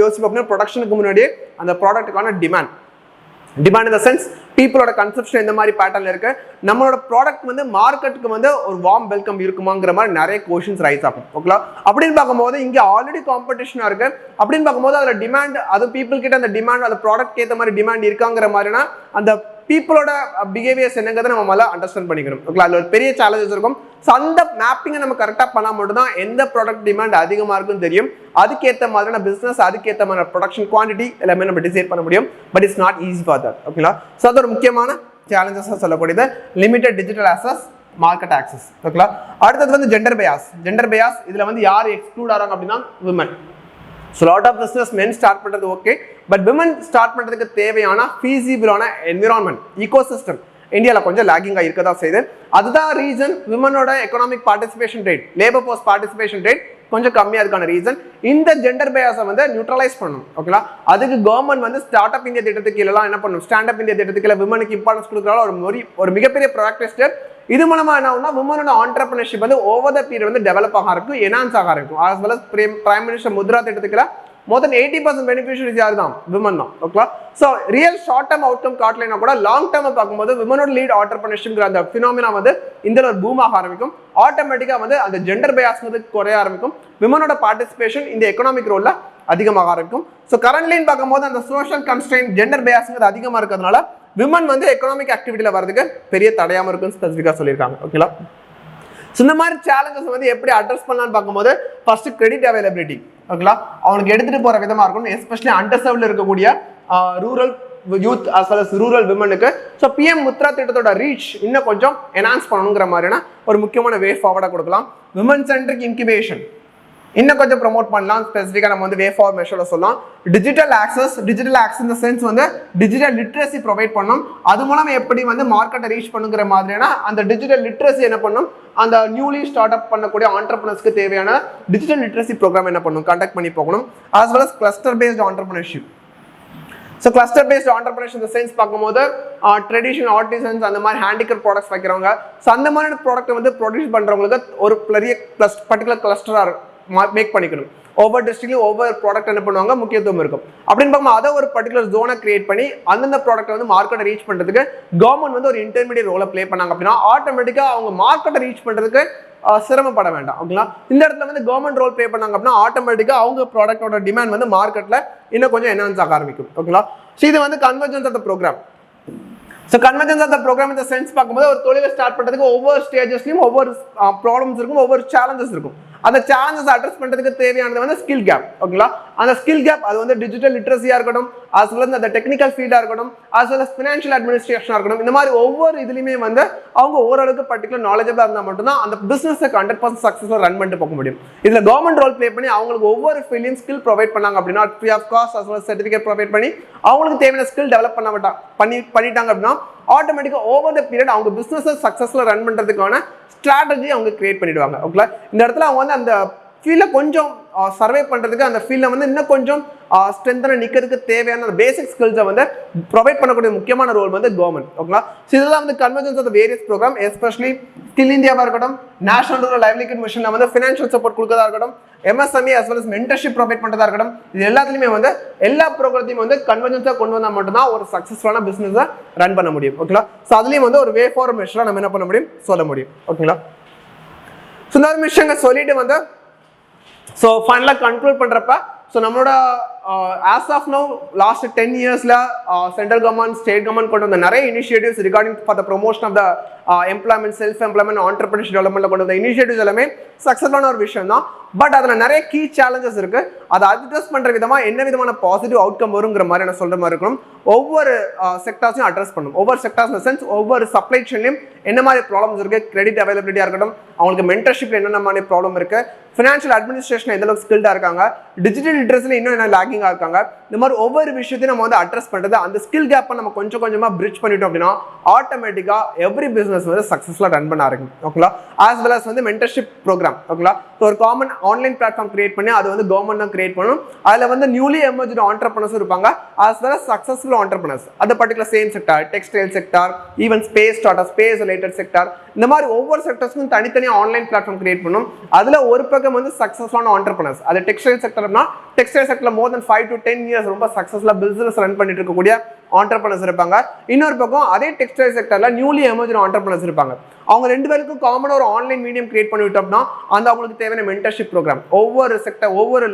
யோசிச்சு பார்க்கணும், ப்ரொடக்ஷனுக்கு முன்னாடியே அந்த ப்ராடக்ட்டுக்கான டிமாண்ட் in the sense பீப்புளோட கன்செப்ஷன் எந்த மாதிரி பேட்டர்ல இருக்கு, நம்மளோட ப்ராடக்ட் வந்து மார்க்கெட்டுக்கு வந்து ஒரு வார்ம் வெல்கம் இருக்குமாங்கிற மாதிரி நிறைய கொஸ்டின்ஸ் ரைஸ் ஆகும். ஓகேங்களா? அப்படின்னு பார்க்கும்போது இங்கே ஆல்ரெடி காம்படிஷனாக இருக்கு. அப்படின்னு பார்க்கும்போது அதில் டிமாண்ட், அது பீப்புள் கிட்ட அந்த டிமாண்ட், அந்த ப்ராடக்ட் ஏற்ற மாதிரி டிமாண்ட் இருக்காங்கிற மாதிரினா அந்த பீப்புளோட பிஹேவியர்ஸ் என்னங்கிறத நம்ம முதல்ல அண்டர்ஸ்டாண்ட் பண்ணிக்கணும். ஓகேங்களா? அதில் ஒரு பெரிய சேலஞ்சஸ் இருக்கும். ஸோ அந்த மேப்பிங்கை நம்ம கரெக்டாக பண்ணால் மட்டும்தான் எந்த ப்ராடக்ட் டிமாண்ட் அதிகமாக இருக்குன்னு தெரியும். அதுக்கேற்ற மாதிரியான பிஸ்னஸ், அதுக்கேற்ற மாதிரி ப்ரொடக்ஷன் குவான்டிட்டி எல்லாமே நம்ம டிசைட் பண்ண முடியும். But it's not easy for that. ஓகேங்களா? ஸோ அது ஒரு முக்கியமான சேலஞ்சஸாக சொல்லக்கூடியது limited digital access, market access. ஓகேங்களா? அடுத்தது வந்து ஜெண்டர் பயாஸ். ஜெண்டர் பயாஸ் இதில் வந்து யார் எக்ஸ்க்ளூட் ஆகிறாங்க அப்படின்னா women. So lot of business men start பண்ணுறது ஓகே, பட் விமன் ஸ்டார்ட் பண்ணுறதுக்கு தேவையான ஃபீஸிபிளான என்விரான்மெண்ட், ஈகோசிஸ்டம் இந்தியாவில் கொஞ்சம் லாகிங்காக இருக்க தான் செய்யுது. அதுதான் ரீசன் விமனோட economic participation rate, labour force participation rate கொஞ்சம் கம்மியாக இருக்கான ரீசன். இந்த ஜெண்டர் பயாஸை வந்து நியூட்ரலைஸ் பண்ணணும். ஓகேங்களா? அதுக்கு கவர்மெண்ட் வந்து ஸ்டார்ட் அப் இந்தியா திட்டத்துக்கு எல்லாம் என்ன பண்ணணும், ஸ்டாண்ட் அப் இந்தியா திட்டத்துக்கு விமனுக்கு இம்பார்ட்டன்ஸ் கொடுக்குறாலும் ஒரு மிகப்பெரிய ப்ராக்டிஸ் ஸ்டெப். இது மூலமா என்ன ஆகும்னா விமனோட ஆண்டர்பிரினர்ஷிப் வந்து ஓவர் த பீரியட் வந்து டெவலப் ஆக இருக்கும், என்ஹான்ஸ் ஆக இருக்கும். as well as prime minister Mudra திட்டத்துக்குல மொத்தம் 80% பெனிஃபிஷியரிஸ் யார் தான், விமன் தான். ஓகேங்களா? So real short term outcome காட்டலைன்னா கூட லாங் டேர்ம் பார்க்கும்போது விமனோட லீட் ஆண்டர்பிரினர்ஷிப்ங்கிற அந்த ஃபினாமினா வந்து இந்த ஒரு பூம் ஆக ஆரம்பிக்கும். ஆட்டோமேட்டிக்காக வந்து அந்த ஜெண்டர் பயாஸ் வந்து குறைய ஆரம்பிக்கும். விமனோட பார்ட்டிசிபேஷன் இந்த எக்கனாமிக் ரோல்ல அதிகமாக ஆரம்பிக்கும். ஸோ கரண்ட்லின்னு பார்க்கும்போது அந்த சோஷியல் கன்ஸ்ட்ரெயின் ஜெண்டர் பயாஸ்ங்கிறது அதிகமாக இருக்கிறதுனால விமன் வந்து எக்கனாமிக் ஆக்டிவிட்டியில் வரதுக்கு பெரிய தடையாமல் இருக்குன்னு ஸ்பெசிஃபிக்காக சொல்லியிருக்காங்க. ஓகேங்களா? ஸோ இந்த மாதிரி சேலஞ்சஸ் வந்து எப்படி அட்ரஸ் பண்ணலான்னு பார்க்கும்போது ஃபர்ஸ்ட் கிரெடிட் அவைலபிலிட்டி. ஓகேங்களா? அவங்களுக்கு எடுத்துட்டு போற விதமா இருக்கணும். எஸ்பெஷலி அண்டர்சர்வ்ல இருக்கக்கூடிய rural youth as well as rural விமனுக்கு ஸோ பிஎம் முத்ரா திட்டத்தோட ரீச் இன்னும் கொஞ்சம் என்ஹான்ஸ் பண்ணணுங்கிற மாதிரியான ஒரு முக்கியமான வே ஃபார்வர்டாக கொடுக்கலாம். விமன் சென்ட்ரிக் இன்குபேஷன் இன்னும் கொஞ்சம் ப்ரொமோட் பண்ணலாம். ஸ்பெசிஃபிக்காக நம்ம வந்து வே ஃபார் மெஷர்ல சொல்லலாம். டிஜிட்டல் ஆக்சஸ் இந்த சென்ஸ் வந்து டிஜிட்டல் லிட்ரஸி ப்ரொவைட் பண்ணணும். அது மூலம் எப்படி வந்து மார்க்கெட்டை ரீச் பண்ணுங்கிற மாதிரியான அந்த டிஜிட்டல் லிட்ரஸி என்ன பண்ணும், அந்த நியூலி ஸ்டார்ட் அப் பண்ணக்கூடிய ஆண்டர்பிரினர்ஸ்க்கு தேவையான டிஜிட்டல் லிட்ரஸி ப்ரோக்ராம் என்ன பண்ணும், கண்டக்ட் பண்ணி போகணும். as well as cluster paste entrepreneurship. So cluster paste entrepreneurship இந்த சென்ஸ் பார்க்கும்போது ட்ரெடிஷனல் ஆர்டிசன்ஸ் அந்த மாதிரி ஹேண்டிகிராஃப்ட் ப்ராடக்ட்ஸ் வைக்கிறவங்க, ஸோ அந்த மாதிரி ப்ராடக்ட்டை வந்து ப்ரொடியூஸ் பண்ணுறவங்களுக்கு ஒரு பெரிய பர்டிகுலர் கிளஸ்டராக மேக் பண்ணிக்கணும். ஒவ்வொரு டிஸ்ட்ரிக்ட்லையும் ஒவ்வொரு ப்ராடக்ட் என்ன பண்ணுவாங்க முக்கியத்துவம் இருக்கும். அப்படின்னு பார்க்கும்போது அதை ஒரு பர்டிகுலர் ஜோனை கிரியேட் பண்ணி அந்தந்த ப்ராடக்ட்டை வந்து மார்க்கெட்டை ரீச் பண்ணுறதுக்கு கவர்மெண்ட் வந்து ஒரு இன்டர்மீடியட் ரோலை ப்ளே பண்ணாங்க அப்படின்னா ஆட்டோமேட்டிக்காக அவங்க மார்க்கெட்டை ரீச் பண்ணுறதுக்கு சிரமப்பட வேண்டாம். ஓகேங்களா? இந்த இடத்துல வந்து கவர்மெண்ட் ரோல் ப்ளே பண்ணாங்க அப்படின்னா ஆட்டோமேட்டிக்காக அவங்க ப்ராடக்டோட டிமாண்ட் வந்து மார்க்கெட்டில் இன்னும் கொஞ்சம் என்ஹான்ஸ் ஆக ஆரம்பிக்கும். ஓகேங்களா? ஸோ இது வந்து convergence of the programme. So convergence of the programme இந்த சென்ஸ் பார்க்கும்போது ஒரு தொழிலை ஸ்டார்ட் பண்ணுறதுக்கு ஒவ்வொரு ஸ்டேஜஸ்லையும் ஒவ்வொரு ப்ராப்ளம்ஸ் இருக்கும், ஒவ்வொரு சேலஞ்சஸ் இருக்கும். அந்த சேலஞ்சஸ் அட்ரஸ் பண்ணுறதுக்கு தேவையானது வந்து ஸ்கில் கேப். ஓகேங்களா? அந்த ஸ்கில் கேப் அது வந்து டிஜிட்டல் லிட்ரஸியாக இருக்கட்டும், as well as அந்த டெக்னிக்கல் ஃபீல்டாக இருக்கட்டும், as well as ஃபினான்ஷியல் அட்மினிஸ்ட்ரேஷனாக இருக்கட்டும், இந்த மாதிரி ஒவ்வொரு இதுலையுமே வந்து அவங்க ஓரளவுக்கு பர்டிகுலர் நாலேஜபிளாக இருந்தால் மட்டும்தான் அந்த பிஸ்னஸை 100% சக்ஸஸ்ஃபுல்லாக ரன் பண்ணிட்டு போக முடியும். இதில் கவர்மெண்ட் ரோல் ப்ளே பண்ணி அவங்களுக்கு ஒவ்வொரு ஃபீல்டையும் ஸ்கில் ப்ரொவைட் பண்ணாங்க அப்படின்னா free of cost as well as certificate provide பண்ணி அவங்களுக்கு தேவையான ஸ்கில் டெவலப் பண்ணிட்டாங்க அப்படின்னா ஆட்டோமேட்டிக்கா ஓவர் த பீரியட் அவங்க பிசினஸ் சக்சஸ்ஃபுல்லா ரன் பண்றதுக்கான ஸ்ட்ராட்டஜி அவங்க கிரியேட் பண்ணிடுவாங்க. ஓகேங்களா, இந்த இடத்துல அவங்க வந்து அந்த ஃபீல்ட கொஞ்சம் சர்வே பண்றதுக்கு அந்த ஃபீல்ட வந்து இன்னும் கொஞ்சம் ஸ்ட்ரென்த்தனா நிக்கிறதுக்கு தேவையான அந்த பேசிக் ஸ்கில்ஸை வந்து ப்ரொவைட் பண்ணக்கூடிய முக்கியமான ரோல் வந்து கவர்மெண்ட். ஓகேங்களா, ஸோ இதெல்லாம் வந்து convergence of various programme, especially skill இந்தியாவா இருக்கட்டும், நேஷனல் ரூரல் லைவ்லிஹுட் மிஷன்ல வந்து ஃபினான்ஷியல் சப்போர்ட் கொடுக்கறதா இருக்கட்டும், MSME as well as mentorship provide பண்றதா இருக்கட்டும், இது எல்லாத்துலயுமே வந்து எல்லா ப்ரோக்ராத்தையும் வந்து கன்வர்ஜன்ஸா கொண்டு வந்தா மட்டும்தான் ஒரு சக்சஸ்ஃபுல்லான பிசினஸை ரன் பண்ண முடியும். ஓகேங்களா, ஸோ அதுலயும் வந்து ஒரு வே ஃபார் மெஷரா நம்ம என்ன பண்ண முடியும் சொல்ல முடியும். ஓகேங்களா, ஸோ இன்னொரு விஷயங்க சொல்லிட்டு வந்து ஸோ ஃபைனலாக கன்க்ளூட் பண்ணுறப்ப ஸோ நம்மளோட ஆஸ் ஆஃப் நோ லாஸ்ட் 10 இயர்ஸில் சென்ட்ரல் கவர்மெண்ட் ஸ்டேட் கவர்மெண்ட் கொண்டு வந்த நிறைய initiatives regarding for the promotion of the employment self employment entrepreneurship டெவலப்மெண்ட்ல கொண்டு வந்த இனிஷியேட்டிவ்ஸ் எல்லாமே சக்ஸஸ்ஃபுல்லான ஒரு விஷயம் தான். பட் அதில் நிறைய கீ சேலஞ்சஸ் இருக்கு. அதை அட்ரஸ் பண்ணுற விதமாக என்ன விதமான பாசிட்டிவ் அவுட்கம் வருங்கிற மாதிரி நான் சொல்கிற மாதிரி இருக்கணும். ஒவ்வொரு செக்டார்ஸையும் அட்ரஸ் பண்ணணும். ஒவ்வொரு செக்டார்ஸ் சென்ஸ் ஒவ்வொரு சப்ளை செயின்லையும் என்ன மாதிரி ப்ராப்ளம்ஸ் இருக்கு, கிரெடிட் அவைலபிலிட்டியாக இருக்கட்டும், அவங்களுக்கு மென்டர்ஷிப் என்னென்ன மாதிரி ப்ராப்ளம் இருக்கு, ஃபினான்ஷியல் அட்மினிஸ்ட்ரேஷன் எந்த அளவுக்கு ஸ்கில்டாக இருக்காங்க, டிஜிட்டல் லிட்ரஸில் இன்னும் என்ன லேக்கிங்காக இருக்காங்க, இந்த மாதிரி ஒவ்வொரு விஷயத்தையும் நம்ம வந்து அட்ரஸ் பண்ணுறது அந்த ஸ்கில் கேப்பை நம்ம கொஞ்சம் கொஞ்சமாக பிரிட்ஜ் பண்ணிட்டோம் அப்படின்னா ஆட்டோமேட்டிக்காக எவ்ரி பிஸ்னஸ் வந்து சக்ஸஸ்ஃபுல்லாக ரன் பண்ண ஆரம்பிக்கும். ஓகேங்களா, ஆஸ் வெல் அஸ் வந்து மென்டர்ஷிப் ப்ரோக்ராம். ஓகேங்களா, ஸோ ஒரு காமன் ஆன்லைன் பிளாட்ஃபார்ம் கிரியேட் பண்ணி அது வந்து கவர்மெண்ட் தான் கிரியேட் பண்ணணும். அதில் வந்து நியூலி எமர்ஜ் ஆண்டர்பிரனர்ஸ் இருப்பாங்க, as well as successful entrepreneurs. அந்த particular same sector, textile sector, even space start space related sector, இந்த மாதிரி ஒவ்வொரு செக்டர்ஸ்க்கும் தனித்தனியாக ஆன்லைன் பிளாட்ஃபார்ம் கிரியேட் பண்ணணும். அதில் ஒரு பக்கம் வந்து சக்ஸஸ்ஃபுல்லான ஆண்டர்பிரனர்ஸ், அது டெக்ஸ்டைல் செக்டர்னா டெக்ஸ்டைல் செக்டர்ல மோர் தென் 5 to 10 இயர்ஸ் ரொம்ப சக்ஸஸ்ஃபுல்லாக பிசினஸ் ரன் பண்ணிட்டு இருக்கக்கூடிய ஆண்டர்பிரனர்ஸ் இருப்பாங்க. இன்னொரு பக்கம் அதே டெக்ஸ்டைல் செக்டர்ல நியூலி எமர்ஜ் ஆண்டர்பிரனர்ஸ் இருப்பாங்க. அவங்க ரெண்டு பேருக்கும் காமனாக ஒரு ஆன்லைன் மீடியம் கிரியேட் பண்ணி விட்டோம்னா அந்த அவங்களுக்கு தேவையான மென்டர்ஷிப் ப்ரோக்ராம் ஒவ்வொரு செக்டர் ஒவ்வொரு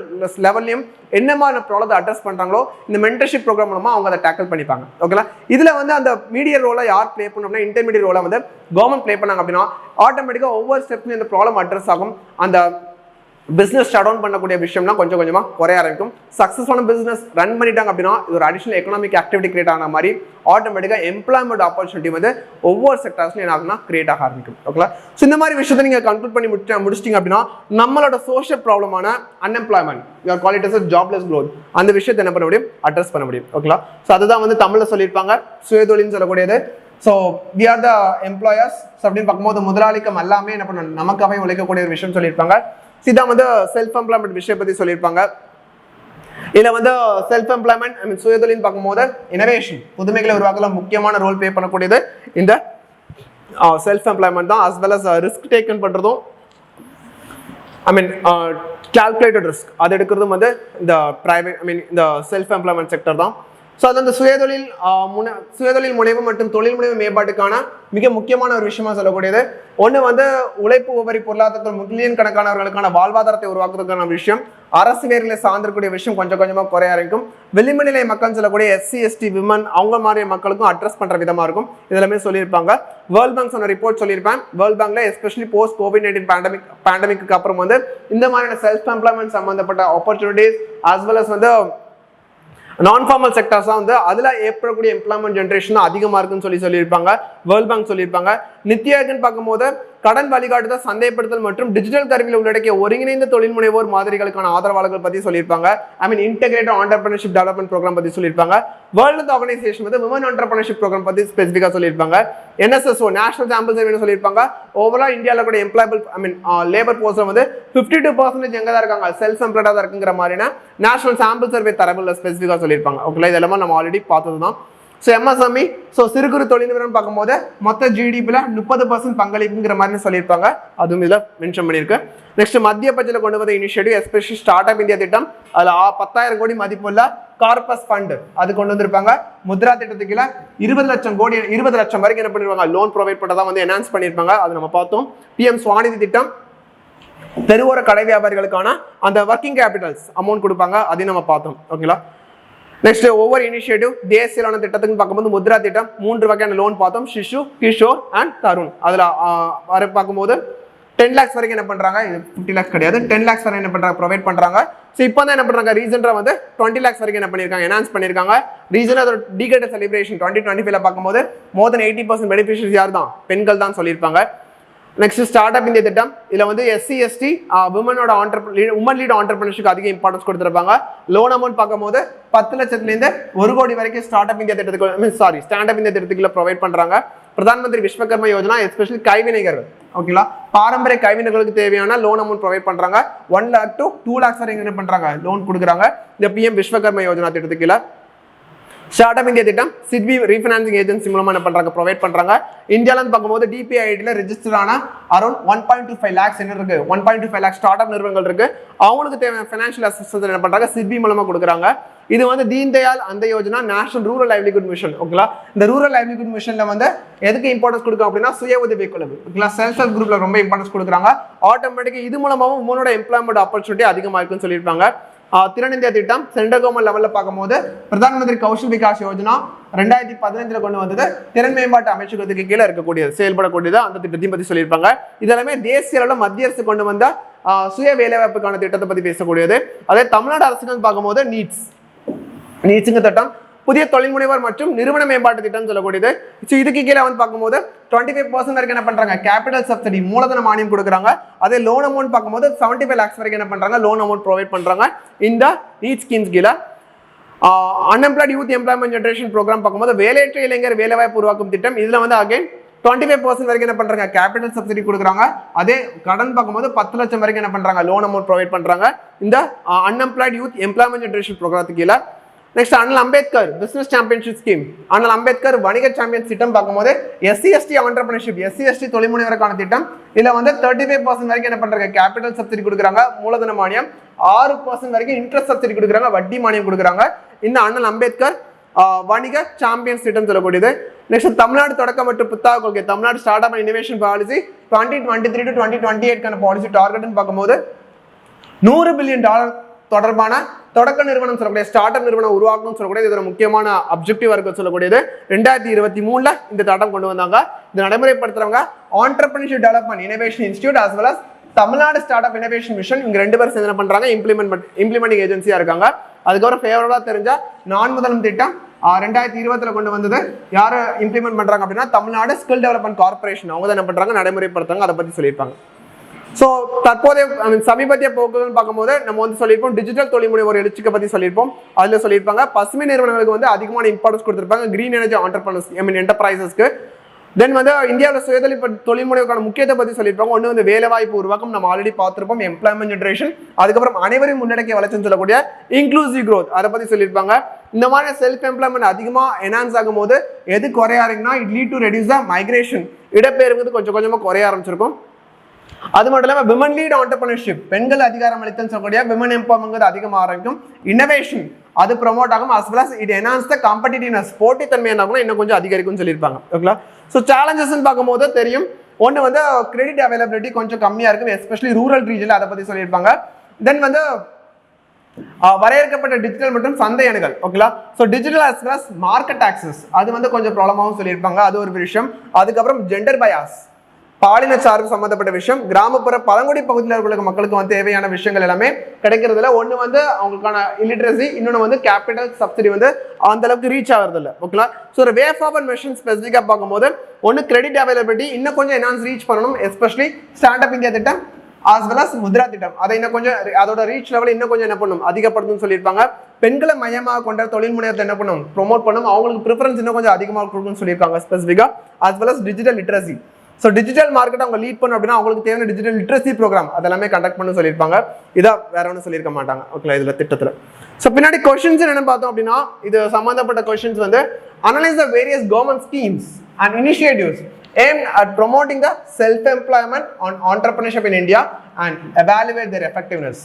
லெவல்லையும் என்ன மாதிரி ப்ராப்ளத்தை அட்ரஸ் பண்றாங்களோ இந்த மென்டர்ஷிப் ப்ரோக்ராம் மூலமா அவங்க அதை டேக்கிள் பண்ணிப்பாங்க. ஓகேங்களா, இதுல வந்து அந்த மீடியர் ரோலை யார் ப்ளே பண்ணோம்னா இன்டர்மீடியட் ரோலை வந்து கவர்மெண்ட் ப்ளே பண்ணாங்க அப்படின்னா ஆட்டோமேட்டிக்கா ஒவ்வொரு ஸ்டெப்லையும் இந்த ப்ராப்ளம் அட்ரஸ் ஆகும். அந்த பிசினஸ் ஷட் டவுன் பண்ணக்கூடிய விஷயம்னா கொஞ்சம் கொஞ்சமா குறைய ஆரம்பிக்கும். சக்சஸ்ஃபுல்லான பிசினஸ் ரன் பண்ணிட்டாங்க அப்படின்னா இது ஒரு அடிஷனல் எக்கனாமிக் ஆக்டிவிட்டி கிரியேட் ஆன மாதிரி ஆட்டோமேட்டிக்கா எம்ப்ளாய்மெண்ட் ஆப்பர்ச்சுனிட்டி வந்து ஒவ்வொரு செக்டர்ஸ்லையும் என்ன ஆகும்னா கிரியேட் ஆக ஆரம்பிக்கும். ஓகேங்களா, ஸோ இந்த மாதிரி விஷயத்தை நீங்க கன்க்ளூட் பண்ணி முடிச்சிட்டீங்க அப்படின்னா நம்மளோட சோஷியல் ப்ராப்ளமான unemployment your qualities jobless growth அந்த விஷயத்தை என்ன பண்ண முடியும் அட்ரஸ் பண்ண முடியும். ஓகேங்களா, ஸோ அதுதான் வந்து தமிழ்ல சொல்லியிருப்பாங்க சுயதொழில்னு சொல்லக்கூடியது. So we are the employers அப்படின்னு பார்க்கும்போது முதலாளிக்கம் எல்லாமே என்ன பண்ணணும் நமக்காகவே உழைக்கக்கூடிய ஒரு விஷயம் சொல்லியிருப்பாங்க. இதான் வந்து செல்ஃப் எம்ப்ளாய்மெண்ட் விஷயம் பத்தி சொல்லியிருப்பாங்க. இதுல வந்து செல்ஃப் எம்ப்ளாய்மெண்ட் ஐ மீன் சுயதொழில்னு பார்க்கும்போது இனோவேஷன் புதுமைகளை உருவாக்கலாம் முக்கியமான ரோல் ப்ளே பண்ணக்கூடியது இந்த செல்ஃப் எம்ப்ளாய்மெண்ட் தான். As well as risk taken பண்றதும் ஐ மீன் கால்குலேட்டட் ரிஸ்க் அது எடுக்கிறதும் வந்து இந்த பிரைவேட் ஐ மீன் இந்த செல்ஃப் எம்ப்ளாய்மெண்ட் செக்டர் தான். ஸோ அது அந்த சுயதொழில் முனைவு மற்றும் தொழில் முனைவு மேம்பாட்டுக்கான மிக முக்கியமான ஒரு விஷயமா சொல்லக்கூடியது. ஒன்று வந்து உழைப்பு உபரி பொருளாதாரத்தில் மில்லியன் கணக்கானவர்களுக்கான வாழ்வாதாரத்தை உருவாக்குறதுக்கான விஷயம். அரசு வேர்களை சார்ந்திருக்கக்கூடிய விஷயம் கொஞ்சம் கொஞ்சமாக குறைய ஆரம்பிக்கும். விளிம்பு நிலை மக்கள் சொல்லக்கூடிய SC ST விமன் அவங்க மாதிரி மக்களுக்கும் அட்ரஸ் பண்ற விதமா இருக்கும். இதெல்லாமே சொல்லியிருப்பாங்க. வேர்ல்ட் பேங்க் சொன்ன ரிப்போர்ட் சொல்லியிருப்பேன். வேர்ல்ட் பேங்க்ல எஸ்பெஷலி போஸ்ட் COVID-19 பேண்டமிக்கு அப்புறம் வந்து இந்த மாதிரியான செல்ஃப் எம்ப்ளாய்மெண்ட் சம்பந்தப்பட்ட ஆப்பர்ச்சுனிட்டிஸ் as well as வந்து நான் ஃபார்மல் செக்டர்ஸ் தான் வந்து அதுல ஏற்படக்கூடிய எம்ப்ளாய்மெண்ட் ஜென்ரேஷன் அதிகமா இருக்குன்னு சொல்லியிருப்பாங்க. வேர்ல்ட் பேங்க் சொல்லியிருப்பாங்க. நித்தி ஆயோக்னு பார்க்கும்போது கடன் வழிகாட்டுதல் சந்தைப்படுத்தல் மற்றும் டிஜிட்டல் கருவியில் உள்ளடக்கிய ஒருங்கிணைந்த தொழில் முனைவோர் மாதிரிகளுக்கான ஆதரவாளர்கள் பத்தி சொல்லியிருப்பாங்க. ஐ மீன் இன்டெகிரேட்டட் ஆண்டர்பிரினர்ஷிப் டெவலப்மெண்ட் ப்ரோக்ராம் பத்தி சொல்லியிருப்பாங்க. வேர்ல்ட் ஹெல்த் ஆர்கனைசேஷன் வந்து விமன் ஆண்டர்பிரினர்ஷிப் ப்ரோக்ராம் பத்தி ஸ்பெசிஃபிக்கா சொல்லியிருப்பாங்க. NSSO நேஷனல் சாம்பிள் சர்வே சொல்லியிருப்பாங்க. ஓவரால் இந்தியாவில் கூட எம்ப்ளாயபிள் ஐ மீன் லேபர் போர்ஸ்ல வந்து 52% எங்க தான் இருக்காங்க செல்ஃப் எம்ப்ளாய்டா தான் இருக்குங்கிற மாதிரினா நேஷனல் சாம்பிள் சர்வே தரவுல ஸ்பெசிஃபிக்கா சொல்லியிருப்பாங்க. ஓகே, இதெல்லாம் நம்ம ஆல்ரெடி பார்த்ததுதான். ஸோ MSME ஸோ சிறு குறு தொழில் நிறுவனம் பார்க்கும்போது மொத்த GDPல 30% பங்களிப்புங்கிற மாதிரி சொல்லியிருப்பாங்க. அதுவும் இதில் மென்ஷன் பண்ணியிருக்கு. நெக்ஸ்ட் மத்திய பட்ஜெட்ல கொண்டு வந்த initiative especially start up India திட்டம் அதில் 10,000 கோடி மதிப்புள்ள கார்பஸ் ஃபண்ட் அது கொண்டு வந்திருப்பாங்க. முத்ரா திட்டத்துக்குள்ள 20 லட்சம் வரைக்கும் என்ன பண்ணிருப்பாங்க லோன் ப்ரொவைட் பண்ணதான் வந்து என்ஹான்ஸ் பண்ணியிருப்பாங்க. அது நம்ம பார்த்தோம். PM ஸ்வாநிதி திட்டம் தெருவோர கடை வியாபாரிகளுக்கான அந்த ஒர்க்கிங் கேபிட்டல்ஸ் அமௌண்ட் கொடுப்பாங்க. அதையும் நம்ம பார்த்தோம். ஓகேங்களா, நெக்ஸ்ட் ஒவ்வொரு இனிஷியேட்டிவ் தேசியலான திட்டத்துக்கு பார்க்கும்போது முத்ரா திட்டம் 3 வகையான லோன் பார்த்தோம். சிசு, கிஷோர் அண்ட் தருண். அதுல பார்க்கும்போது 10 lakhs வரைக்கும் என்ன பண்றாங்க 50 lakhs கிடையாது 10 lakhs வரை என்ன பண்றாங்க ப்ரொவைட் பண்றாங்க. ஸோ இப்போ தான் என்ன பண்றாங்க ரீசெண்டா வந்து 20 lakhs வரைக்கும் என்ன பண்ணிருக்காங்க என்ஹான்ஸ் பண்ணிருக்காங்க. ரீசனா அதோட டிகேட் செலிப்ரேஷன் 2025ல பார்க்கும்போது மோர் தென் 80% பெனிஃபிஷியரிஸ் யார் தான் பெண்கள் தான் சொல்லியிருப்பாங்க. நெக்ஸ்ட் ஸ்டார்ட் அப் இந்தியா திட்டம். இதுல வந்து எஸ்சி எஸ்டி உமனோட உமன் லீட் ஆண்டர்பிரினர்ஷிப் அதிக இம்பார்ட்டன்ஸ் கொடுத்துருப்பாங்க. லோன் அமௌண்ட் பார்க்கும்போது 10 லட்சத்துலேருந்து 1 கோடி வரைக்கும் ஸ்டார்ட் அப் இந்தியா திட்டத்துக்கு ஸ்டாண்ட் அப் இந்தியா திட்டத்துக்குள்ள ப்ரொவைட் பண்றாங்க. பிரதான் மந்திரி விஸ்வகர்மா யோஜனா எஸ்பெஷலி கைவினைஞர்கள் ஓகேங்களா, பாரம்பரிய கைவினைகளுக்கு தேவையான லோன் அமௌண்ட் ப்ரொவைட் பண்றாங்க. 1 lakh to 2 lakhs வரை என்ன பண்றாங்க லோன் கொடுக்குறாங்க இந்த பிஎம் விஸ்வகர்மா யோஜனா திட்டத்துக்கு கீழே. ஸ்டார்ட் அப் இந்தியா திட்டம் சிட்பி ரீஃபைனான்சிங் ஏஜென்சி மூலமா என்ன பண்றாங்க ப்ரொவைட் பண்றாங்க. இந்தியால பார்க்கும்போது டிபிஐடில ரெஜிஸ்டர் ஆன அரௌண்ட் 1.25 lakhs என்ன இருக்கு 1.25 lakh ஸ்டார்ட் அப் நிறுவனங்கள் இருக்கு. அவங்களுக்கு தேவையான ஃபைனான்ஷியல் அசிஸ்டன்ஸ் என்ன பண்றாங்க சிட்பி மூலமா கொடுக்குறாங்க. இது வந்து தீன் தயாள் அந்த Yojana national rural livelihood mission ஓகேங்களா. இந்த ரூரல் லைவ்லிஹுட் மிஷன்ல வந்து எதுக்கு இம்பார்ட்டன்ஸ் கொடுக்கும் அப்படின்னா சுய உதவி குழு ஓகேங்களா, செல்ஃப் ஹெல்ப் குரூப்ல ரொம்ப இம்பார்ட்டன்ஸ் கொடுக்குறாங்க. ஆட்டோமேட்டிக்கா இது மூலமாவும் உங்களோட எம்ப்ளாய்மெண்ட் ஆப்பர்ச்சுனிட்டி அதிகமா இருக்குன்னு சொல்லியிருப்பாங்க. திறன் இந்தியா திட்டம் சென்ட்ரல் கவர்மெண்ட் லெவல்ல பார்க்கும்போது பிரதான் மந்திரி கௌஷல் விகாஸ் யோஜனா 2015 கொண்டு வந்தது. திறன் மேம்பாட்டு அமைச்சகத்துக்கு கீழே இருக்கக்கூடியது செயல்படக்கூடியது அந்த திட்டத்தையும் பத்தி சொல்லியிருப்பாங்க. இதெல்லாமே தேசிய அளவில் மத்திய அரசு கொண்டு வந்த சுய வேலைவாய்ப்புக்கான திட்டத்தை பத்தி பேசக்கூடியது. அதே தமிழ்நாடு அரசுக்கு பார்க்கும்போது நீட்ஸுங்க திட்டம் புதிய தொழில் முனைவர் மற்றும் நிறுவன மேம்பாட்டு திட்டம் சொல்லக்கூடியது. இதுக்கு கீழே வந்து பார்க்கும்போது 25% வரைக்கும் என்ன பண்றாங்க கேபிட்டல் சப்சிடி மூலதன மானியம் கொடுக்குறாங்க. அதே லோன் அமௌண்ட் பார்க்கும்போது 75 lakhs வரைக்கும் என்ன பண்றாங்க லோன் அமௌண்ட் ப்ரொவைட் பண்றாங்க இந்த நீட் ஸ்கீம்ஸ் கீழே. Unemployed youth employment generation programme பார்க்கும்போது வேலையற்ற இளைஞர் வேலைவாய்ப்பு உருவாக்கும் திட்டம். இதுல வந்து அகைன் 25% வரைக்கும் என்ன பண்றாங்க கேபிட்டல் சப்சிடி கொடுக்குறாங்க. அதே கடன் பார்க்கும்போது 10 லட்சம் வரைக்கும் என்ன பண்றாங்க லோன் அமௌண்ட் ப்ரொவைட் பண்றாங்க இந்த அன்எம்ப்ளாய்டு யூத் எம்ப்ளாய்மெண்ட் ஜெனரேஷன் ப்ரோக்ராத்துக்கு கீழே. நெக்ஸ்ட் அண்ணல் அம்பேத்கர் பிசினஸ் சாம்பியன்ஷிப் ஸ்கீம். அண்ணல் அம்பேத்கர் வணிக சாம்பியன் திட்டம் பார்க்கும்போது SC ST entrepreneurship SC ST தொழில் முனைவருக்கான திட்டம். இதுல வந்து 35% வரைக்கும் என்ன பண்றாங்க கேபிட்டல் சப்சிடி கொடுக்குறாங்க மூலதன மானியம். 6% வரைக்கும் இன்ட்ரெஸ்ட் சப்சிடி கொடுக்குறாங்க வட்டி மானியம் கொடுக்குறாங்க இந்த அண்ணல் அம்பேத்கர் வணிக சாம்பியன்ஸ் திட்டம் சொல்லக்கூடியது. நெக்ஸ்ட் தமிழ்நாடு தொடக்க மற்றும் புத்தாக்க கொள்கை Tamil Nadu start up innovation policy 2023 to 2028 policy டார்கெட்னு பார்க்கும்போது $100 பில்லியன் தொடர்பான தொடக்க நிறுவனம் சொல்லக்கூடிய ஸ்டார்ட் அப் நிறுவனம் உருவாக்கணும் சொல்லக்கூடிய இது ஒரு முக்கியமான அப்ஜெக்டிவா இருக்கு சொல்லக்கூடியது. 2023 இந்த திட்டம் கொண்டு வந்தாங்க. இது நடைமுறைப்படுத்துறவங்க entrepreneurship development innovation institute as well as Tamil Nadu start up innovation mission இவங்க 2 பேரும் சேர்ந்து என்ன பண்றாங்க இம்ப்ளிமெண்டிங் ஏஜென்சியா இருக்காங்க. அதுக்கப்புறம் ஃபேவரபிளா தெரிஞ்சா நான் முதலும் திட்டம் 2020 கொண்டு வந்தது யாரு இம்ப்ளிமெண்ட் பண்றாங்க அப்படின்னா தமிழ்நாடு ஸ்கில் டெவலப்மெண்ட் கார்பரேஷன் அவங்க தான் என்ன பண்றாங்க நடைமுறைப்படுத்துறாங்க. அதை பத்தி சொல்லியிருப்பாங்க. ஸோ தற்போதைய சமீபத்திய போக்குகள் பார்க்கும்போது நம்ம வந்து சொல்லியிருப்போம் டிஜிட்டல் தொழில் முனைவோர் எழுச்சிக்கு பத்தி சொல்லியிருப்போம். அதுல சொல்லியிருப்பாங்க பசுமை நிறுவனங்களுக்கு வந்து அதிகமான இம்பார்ட்டன்ஸ் கொடுத்திருப்பாங்க கிரீன் எனர்ஜி ஆண்டர்பிரினர்ஸ் என்டர்பிரைசஸ்க்கு. தென் வந்து இந்தியாவில் தொழில் முனைவோருக்கான முக்கியத்தை பத்தி சொல்லியிருப்பாங்க. ஒன்று வந்து வேலைவாய்ப்பு உருவாக்கம் நம்ம ஆல்ரெடி பார்த்துருப்போம் எம்ப்ளாய்மெண்ட் ஜெனரேஷன். அதுக்கப்புறம் அனைவரையும் முன்னடக்கிய வளர்ச்சின்னு சொல்லக்கூடிய இன்க்ளூசிவ் க்ரோத் அதை பத்தி சொல்லியிருப்பாங்க. இந்த மாதிரி செல்ஃப் எம்ப்ளாய்மெண்ட் அதிகமா என்ஹான்ஸ் ஆகும் போது எது குறையாருங்கன்னா it lead to reduce the migration இடப்பெயர்வு கொஞ்சம் கொஞ்சமா குறைய ஆரம்பிச்சிருக்கும். அது மட்டும் இல்லாமல் விமன் லீட் ஆண்டர்பிரினர்ஷிப் பெண்கள் அதிகாரம் அளித்தல் சொல்லக்கூடிய விமன் எம்பவர்மெண்ட் அதிகமாக ஆரம்பிக்கும். இன்னோவேஷன் அது ப்ரொமோட் ஆகும் as well as it enhance the competitiveness போட்டித்தன்மை என்ன இன்னும் கொஞ்சம் அதிகரிக்கும்னு சொல்லியிருப்பாங்க ஓகேங்களா. ஸோ சேலஞ்சஸ்ன்னு பார்க்கும்போது தெரியும் ஒன்று வந்து கிரெடிட் அவைலபிலிட்டி கொஞ்சம் கம்மியாக இருக்கும் எஸ்பெஷலி ரூரல் ரீஜனில் அதை பற்றி சொல்லியிருப்பாங்க. தென் வந்து வரையறுக்கப்பட்ட டிஜிட்டல் மற்றும் சந்தை அணுகல் ஓகேங்களா. So digital as well as market access அது வந்து கொஞ்சம் ப்ராப்ளமாகவும் சொல்லியிருப்பாங்க. அது ஒரு விஷயம். அதுக்கப்புறம் ஜெண்டர் பயாஸ் பாலின சார்பு சம்பந்தப்பட்ட விஷயம் கிராமப்புற பழங்குடி பகுதியில் இருக்கிற மக்களுக்கு வந்து தேவையான விஷயங்கள் எல்லாமே கிடைக்கிறதுல ஒன்று வந்து அவங்களுக்கான இல்லிட்ரஸி இன்னொன்று வந்து கேபிட்டல் சப்சிடி வந்து அந்த அளவுக்கு ரீச் ஆகிறது இல்லை ஓகேங்களா. ஸோ ஒரு வே ஃபார்வர்ட் மெஷின் ஸ்பெசிஃபிக்காக பார்க்கும்போது ஒன்று கிரெடிட் அவைலபிலிட்டி இன்னும் கொஞ்சம் என்ஹான்ஸ் ரீச் பண்ணணும் எஸ்பெஷலி ஸ்டார்ட் அப் இந்தியா திட்டம் as well as முத்ரா திட்டம் அதை இன்னும் கொஞ்சம் அதோட ரீச் லெவல் இன்னும் கொஞ்சம் என்ன பண்ணும் அதிகப்படுத்தும் சொல்லியிருப்பாங்க. பெண்களை மையமாக கொண்ட தொழில் முனைவத்தை என்ன பண்ணும் ப்ரொமோட் பண்ணும் அவங்களுக்கு ப்ரிஃபரன்ஸ் இன்னும் கொஞ்சம் அதிகமாக கொடுக்கும்னு சொல்லியிருக்காங்க ஸ்பெசிஃபிக்காக as well as digital literacy. So digital market அவங்க லீட் பண்ணணும் அப்படின்னா அவங்களுக்கு தேவையான டிஜிட்டல் லிட்ரஸி ப்ரோக்ராம் அதெல்லாமே கண்டக்ட் பண்ண சொல்லியிருப்பாங்க. இதான் வேற ஒன்றும் சொல்லியிருக்க மாட்டாங்க ஓகே இதில் திட்டத்தில். ஸோ பின்னாடி கொஸ்டின்ஸ் என்ன பார்த்தோம் அப்படின்னா இது சம்பந்தப்பட்ட கொஸ்டின்ஸ் வந்து analyse the various government schemes and initiatives aimed at promoting the self-employment on entrepreneurship in India and evaluate their effectiveness.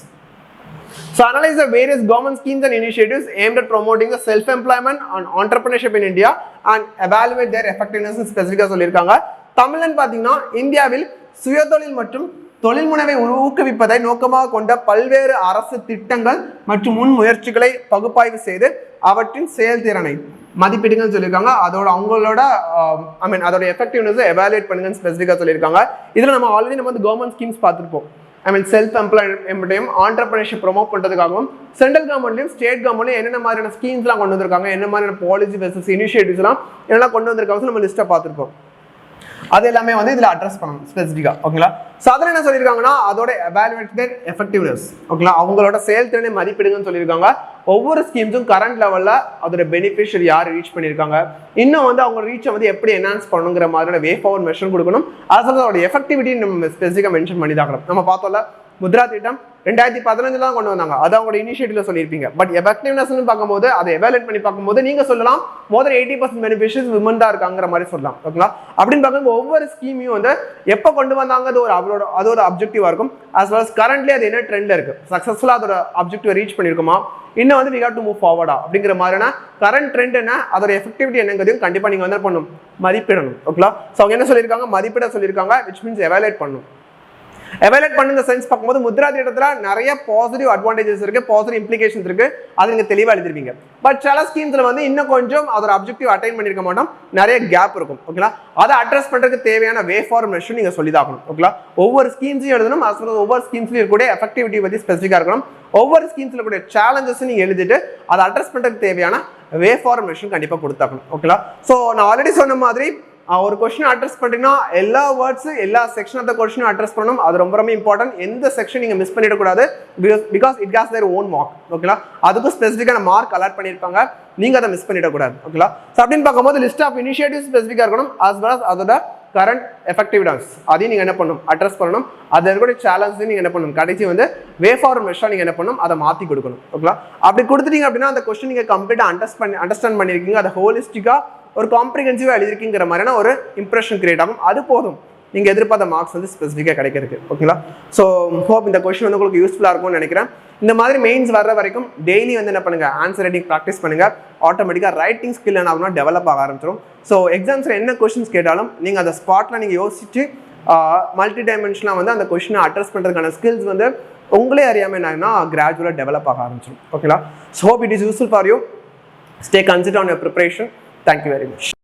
So analyze the various government schemes and initiatives aimed at promoting the self-employment on entrepreneurship in India and evaluate their effectiveness specifically சொல்லியிருக்காங்க. தமிழ்னு பார்த்தீங்கன்னா இந்தியாவில் சுயதொழில் மற்றும் தொழில் முனைவை ஊக்குவிப்பதை நோக்கமாக கொண்ட பல்வேறு அரசு திட்டங்கள் மற்றும் முன் முயற்சிகளை பகுப்பாய்வு செய்து அவற்றின் செயல்திறனை மதிப்பீடுகள் சொல்லியிருக்காங்க. அதோட அவங்களோட அதோட எஃபெக்டிவ்னஸ் எவாலுவேட் பண்ணுங்கன்னு ஸ்பெசிஃபிக்காக சொல்லியிருக்காங்க. இதில் நம்ம ஆல்ரெடி நம்ம வந்து கவர்மெண்ட் ஸ்கீம்ஸ் பார்த்துருப்போம். செல்ஃப் எம்ப்ளாய்மெண்ட்டையும் ஆண்டர்பிரினர்ஷிப் ப்ரொமோட் பண்ணுறதுக்காகவும் சென்ட்ரல் கவர்மெண்ட்லையும் ஸ்டேட் கவர்மெண்ட்லையும் என்னென்ன மாதிரியான ஸ்கீம்ஸ்லாம் கொண்டு வந்திருக்காங்க என்ன மாதிரியான பாலிசி வெர்சஸ் இனிஷியேட்டிவ்ஸ்லாம் என்னெல்லாம் கொண்டு வந்திருக்காங்க நம்ம லிஸ்ட்டை பார்த்துருப்போம். அது எல்லாமே வந்து இதில் அட்ரஸ் பண்ணணும் ஸ்பெசிஃபிக்காக. ஓகேங்களா? ஸோ அதில் என்ன சொல்லியிருக்காங்கன்னா அதோட எவாலுவேட்டட் எஃபெக்டிவ்னஸ். ஓகேங்களா? அவங்களோட செயல்திறனை மதிப்பிடுங்கன்னு சொல்லியிருக்காங்க. ஒவ்வொரு ஸ்கீம்ஸும் கரண்ட் லெவலில் அதோட பெனிஃபிஷியரி யார் ரீச் பண்ணியிருக்காங்க, இன்னும் வந்து அவங்க ரீச்சை வந்து எப்படி என்ஹான்ஸ் பண்ணுங்கிற மாதிரியான வே ஃபார்வர்ட் மெஷர் கொடுக்கணும். அது அதோட எஃபெக்டிவிட்டி நம்ம ஸ்பெசிஃபிக்காக மென்ஷன் பண்ணி தான். நம்ம பார்த்தோம்ல முத்ரா திட்டம் 2015 தான் கொண்டு வந்தாங்க. அது அவங்களோட இனிஷியேட்டிவ்ல சொல்லியிருப்பீங்க. பட் எஃபெக்டிவ்னஸ் பார்க்கும்போது அதை எவாலுவேட் பண்ணி பார்க்கும்போது நீங்க சொல்லலாம் மோர் தென் 80% பெனிஃபிஷியரிஸ் விமன் தான் இருக்காங்கிற மாதிரி சொல்லலாம். ஓகேங்களா? அப்படின்னு பார்க்கும்போது ஒவ்வொரு ஸ்கீமையும் வந்து எப்போ கொண்டு வந்தாங்க அதோட அப்ஜெக்டிவா இருக்கும். as well as currently அது என்ன ட்ரெண்ட்ல இருக்கு, சக்சஸ்ஃபுல்லா அதோட அப்ஜெக்டிவ் ரீச் பண்ணிருக்குமா, இன்னும் வந்து we got to move forward அப்படிங்கிற மாதிரினா கரண்ட் ட்ரெண்ட் என்ன, அதோட எஃபெக்டிவிட்டி என்னங்கிறதையும் கண்டிப்பா நீங்க வந்து பண்ணணும், மதிப்பிடணும். ஓகேங்களா? ஸோ அவங்க என்ன சொல்லியிருக்காங்க, மதிப்பிட சொல்லியிருக்காங்க, which means evaluate பண்ணணும். எவாலுவேட் பண்ண சென்ஸ் பார்க்கும்போது முத்ரா திட்டத்தில் நிறைய பாசிட்டிவ் அட்வான்டேஜஸ் இருக்கு, பாசிட்டிவ் இம்ப்ளிகேஷன்ஸ் இருக்கு, அது நீங்க தெளிவாக எழுதிருப்பீங்க. பட் சில ஸ்கீம்ஸ்ல வந்து இன்னும் கொஞ்சம் அதோட அப்ஜெக்டிவ் அட்டைன் பண்ணிருக்க மாட்டோம், நிறைய கேப் இருக்கும். ஓகேங்களா? அதை அட்ரஸ் பண்றதுக்கு தேவையான வே ஃபார்ம் மெஷர் நீங்க சொல்லி தாக்கணும். ஓகேங்களா? ஒவ்வொரு ஸ்கீம்ஸையும் எழுதணும், ஒவ்வொரு ஸ்கீம்ஸ்லையும் கூட எஃபெக்டிவிட்டி பத்தி ஸ்பெசிஃபிக்கா இருக்கணும். ஒவ்வொரு ஸ்கீம்ஸ்ல கூட சேலஞ்சஸ் நீங்க எழுதிட்டு அதை அட்ரஸ் பண்றதுக்கு தேவையான வே ஃபார்ம் மெஷர் கண்டிப்பா கொடுத்தாக்கணும். ஓகேங்களா? ஸோ நான் ஆல்ரெடி சொன்ன மாதிரி ஒரு கொஸ்டின் அட்ரஸ் பண்ணிட்டீங்கன்னா எல்லா வேர்ட்ஸ் எல்லா section of the question address பண்ணணும். அது ரொம்ப ரொம்ப இம்பார்ட்டன்ட். எந்த செக்ஷன் நீங்க மிஸ் பண்ணிடக்கூடாது, because it has their own mark. ஓகேங்களா? அதுக்கும் ஸ்பெசிஃபிக்கான மார்க் அலாட் பண்ணியிருப்பாங்க, நீங்க அதை மிஸ் பண்ணிடக்கூடாது. ஓகேங்களா? ஸோ அப்படின்னு பார்க்கும்போது லிஸ்ட் ஆஃப் இனிஷியேட்டிவ் ஸ்பெசிஃபிக்காக இருக்கணும், as well as அதோட கரண்ட் எஃபெக்டிவ்னஸ் அதையும் நீங்க என்ன பண்ணணும், அட்ரஸ் பண்ணணும். அது இருக்கக்கூடிய சேலஞ்சையும் நீங்க என்ன பண்ணணும், கடைசி வந்து வே ஃபார்வர்ட் மெஷர் நீங்க என்ன பண்ணணும், அதை மாற்றி கொடுக்கணும். ஓகேங்களா? அப்படி கொடுத்துட்டீங்க அப்படின்னா அந்த கொஸ்டின் நீங்க கம்ப்ளீட்டாக அண்டர்ஸ்டாண்ட் பண்ணியிருக்கீங்க, அதை ஹோலிஸ்டிக்கா ஒரு காம்ப்ரிஹென்சிவா எழுதிருக்கீங்கிற மாதிரியான ஒரு இம்ப்ரெஷன் கிரியேட் ஆகும். அது போதும் நீங்க எதிர்பார்த்த மார்க்ஸ் வந்து ஸ்பெசிஃபிக்காக கிடைக்கிறதுக்கு. ஓகேங்களா? ஸோ ஹோப் இந்த கொஸ்டின் வந்து உங்களுக்கு யூஸ்ஃபுல்லாக இருக்கும்னு நினைக்கிறேன். இந்த மாதிரி மெயின்ஸ் வர்ற வரைக்கும் டெய்லி வந்து என்ன பண்ணுங்க, ஆன்சர் ரைட்டிங் ப்ராக்டிஸ் பண்ணுங்க. ஆட்டோமேட்டிக்காக ரைட்டிங் ஸ்கில் என்ன ஆகும்னா டெவலப் ஆக ஆரம்பிச்சிடும். ஸோ எக்ஸாம்ஸில் என்ன கொஸ்டின்ஸ் கேட்டாலும் நீங்கள் அந்த ஸ்பாட்டில் நீங்கள் யோசிச்சு மல்டி டைமென்ஷனாக வந்து அந்த கொஸ்டினை அட்ரஸ் பண்ணுறதுக்கான ஸ்கில்ஸ் வந்து உங்களே அறியாமல் என்ன கிராஜுவலாக டெவலப் ஆக ஆரம்பிச்சிடும். ஓகேங்களா? So hope it is useful for you. Stay consistent on your preparation. Thank you very much.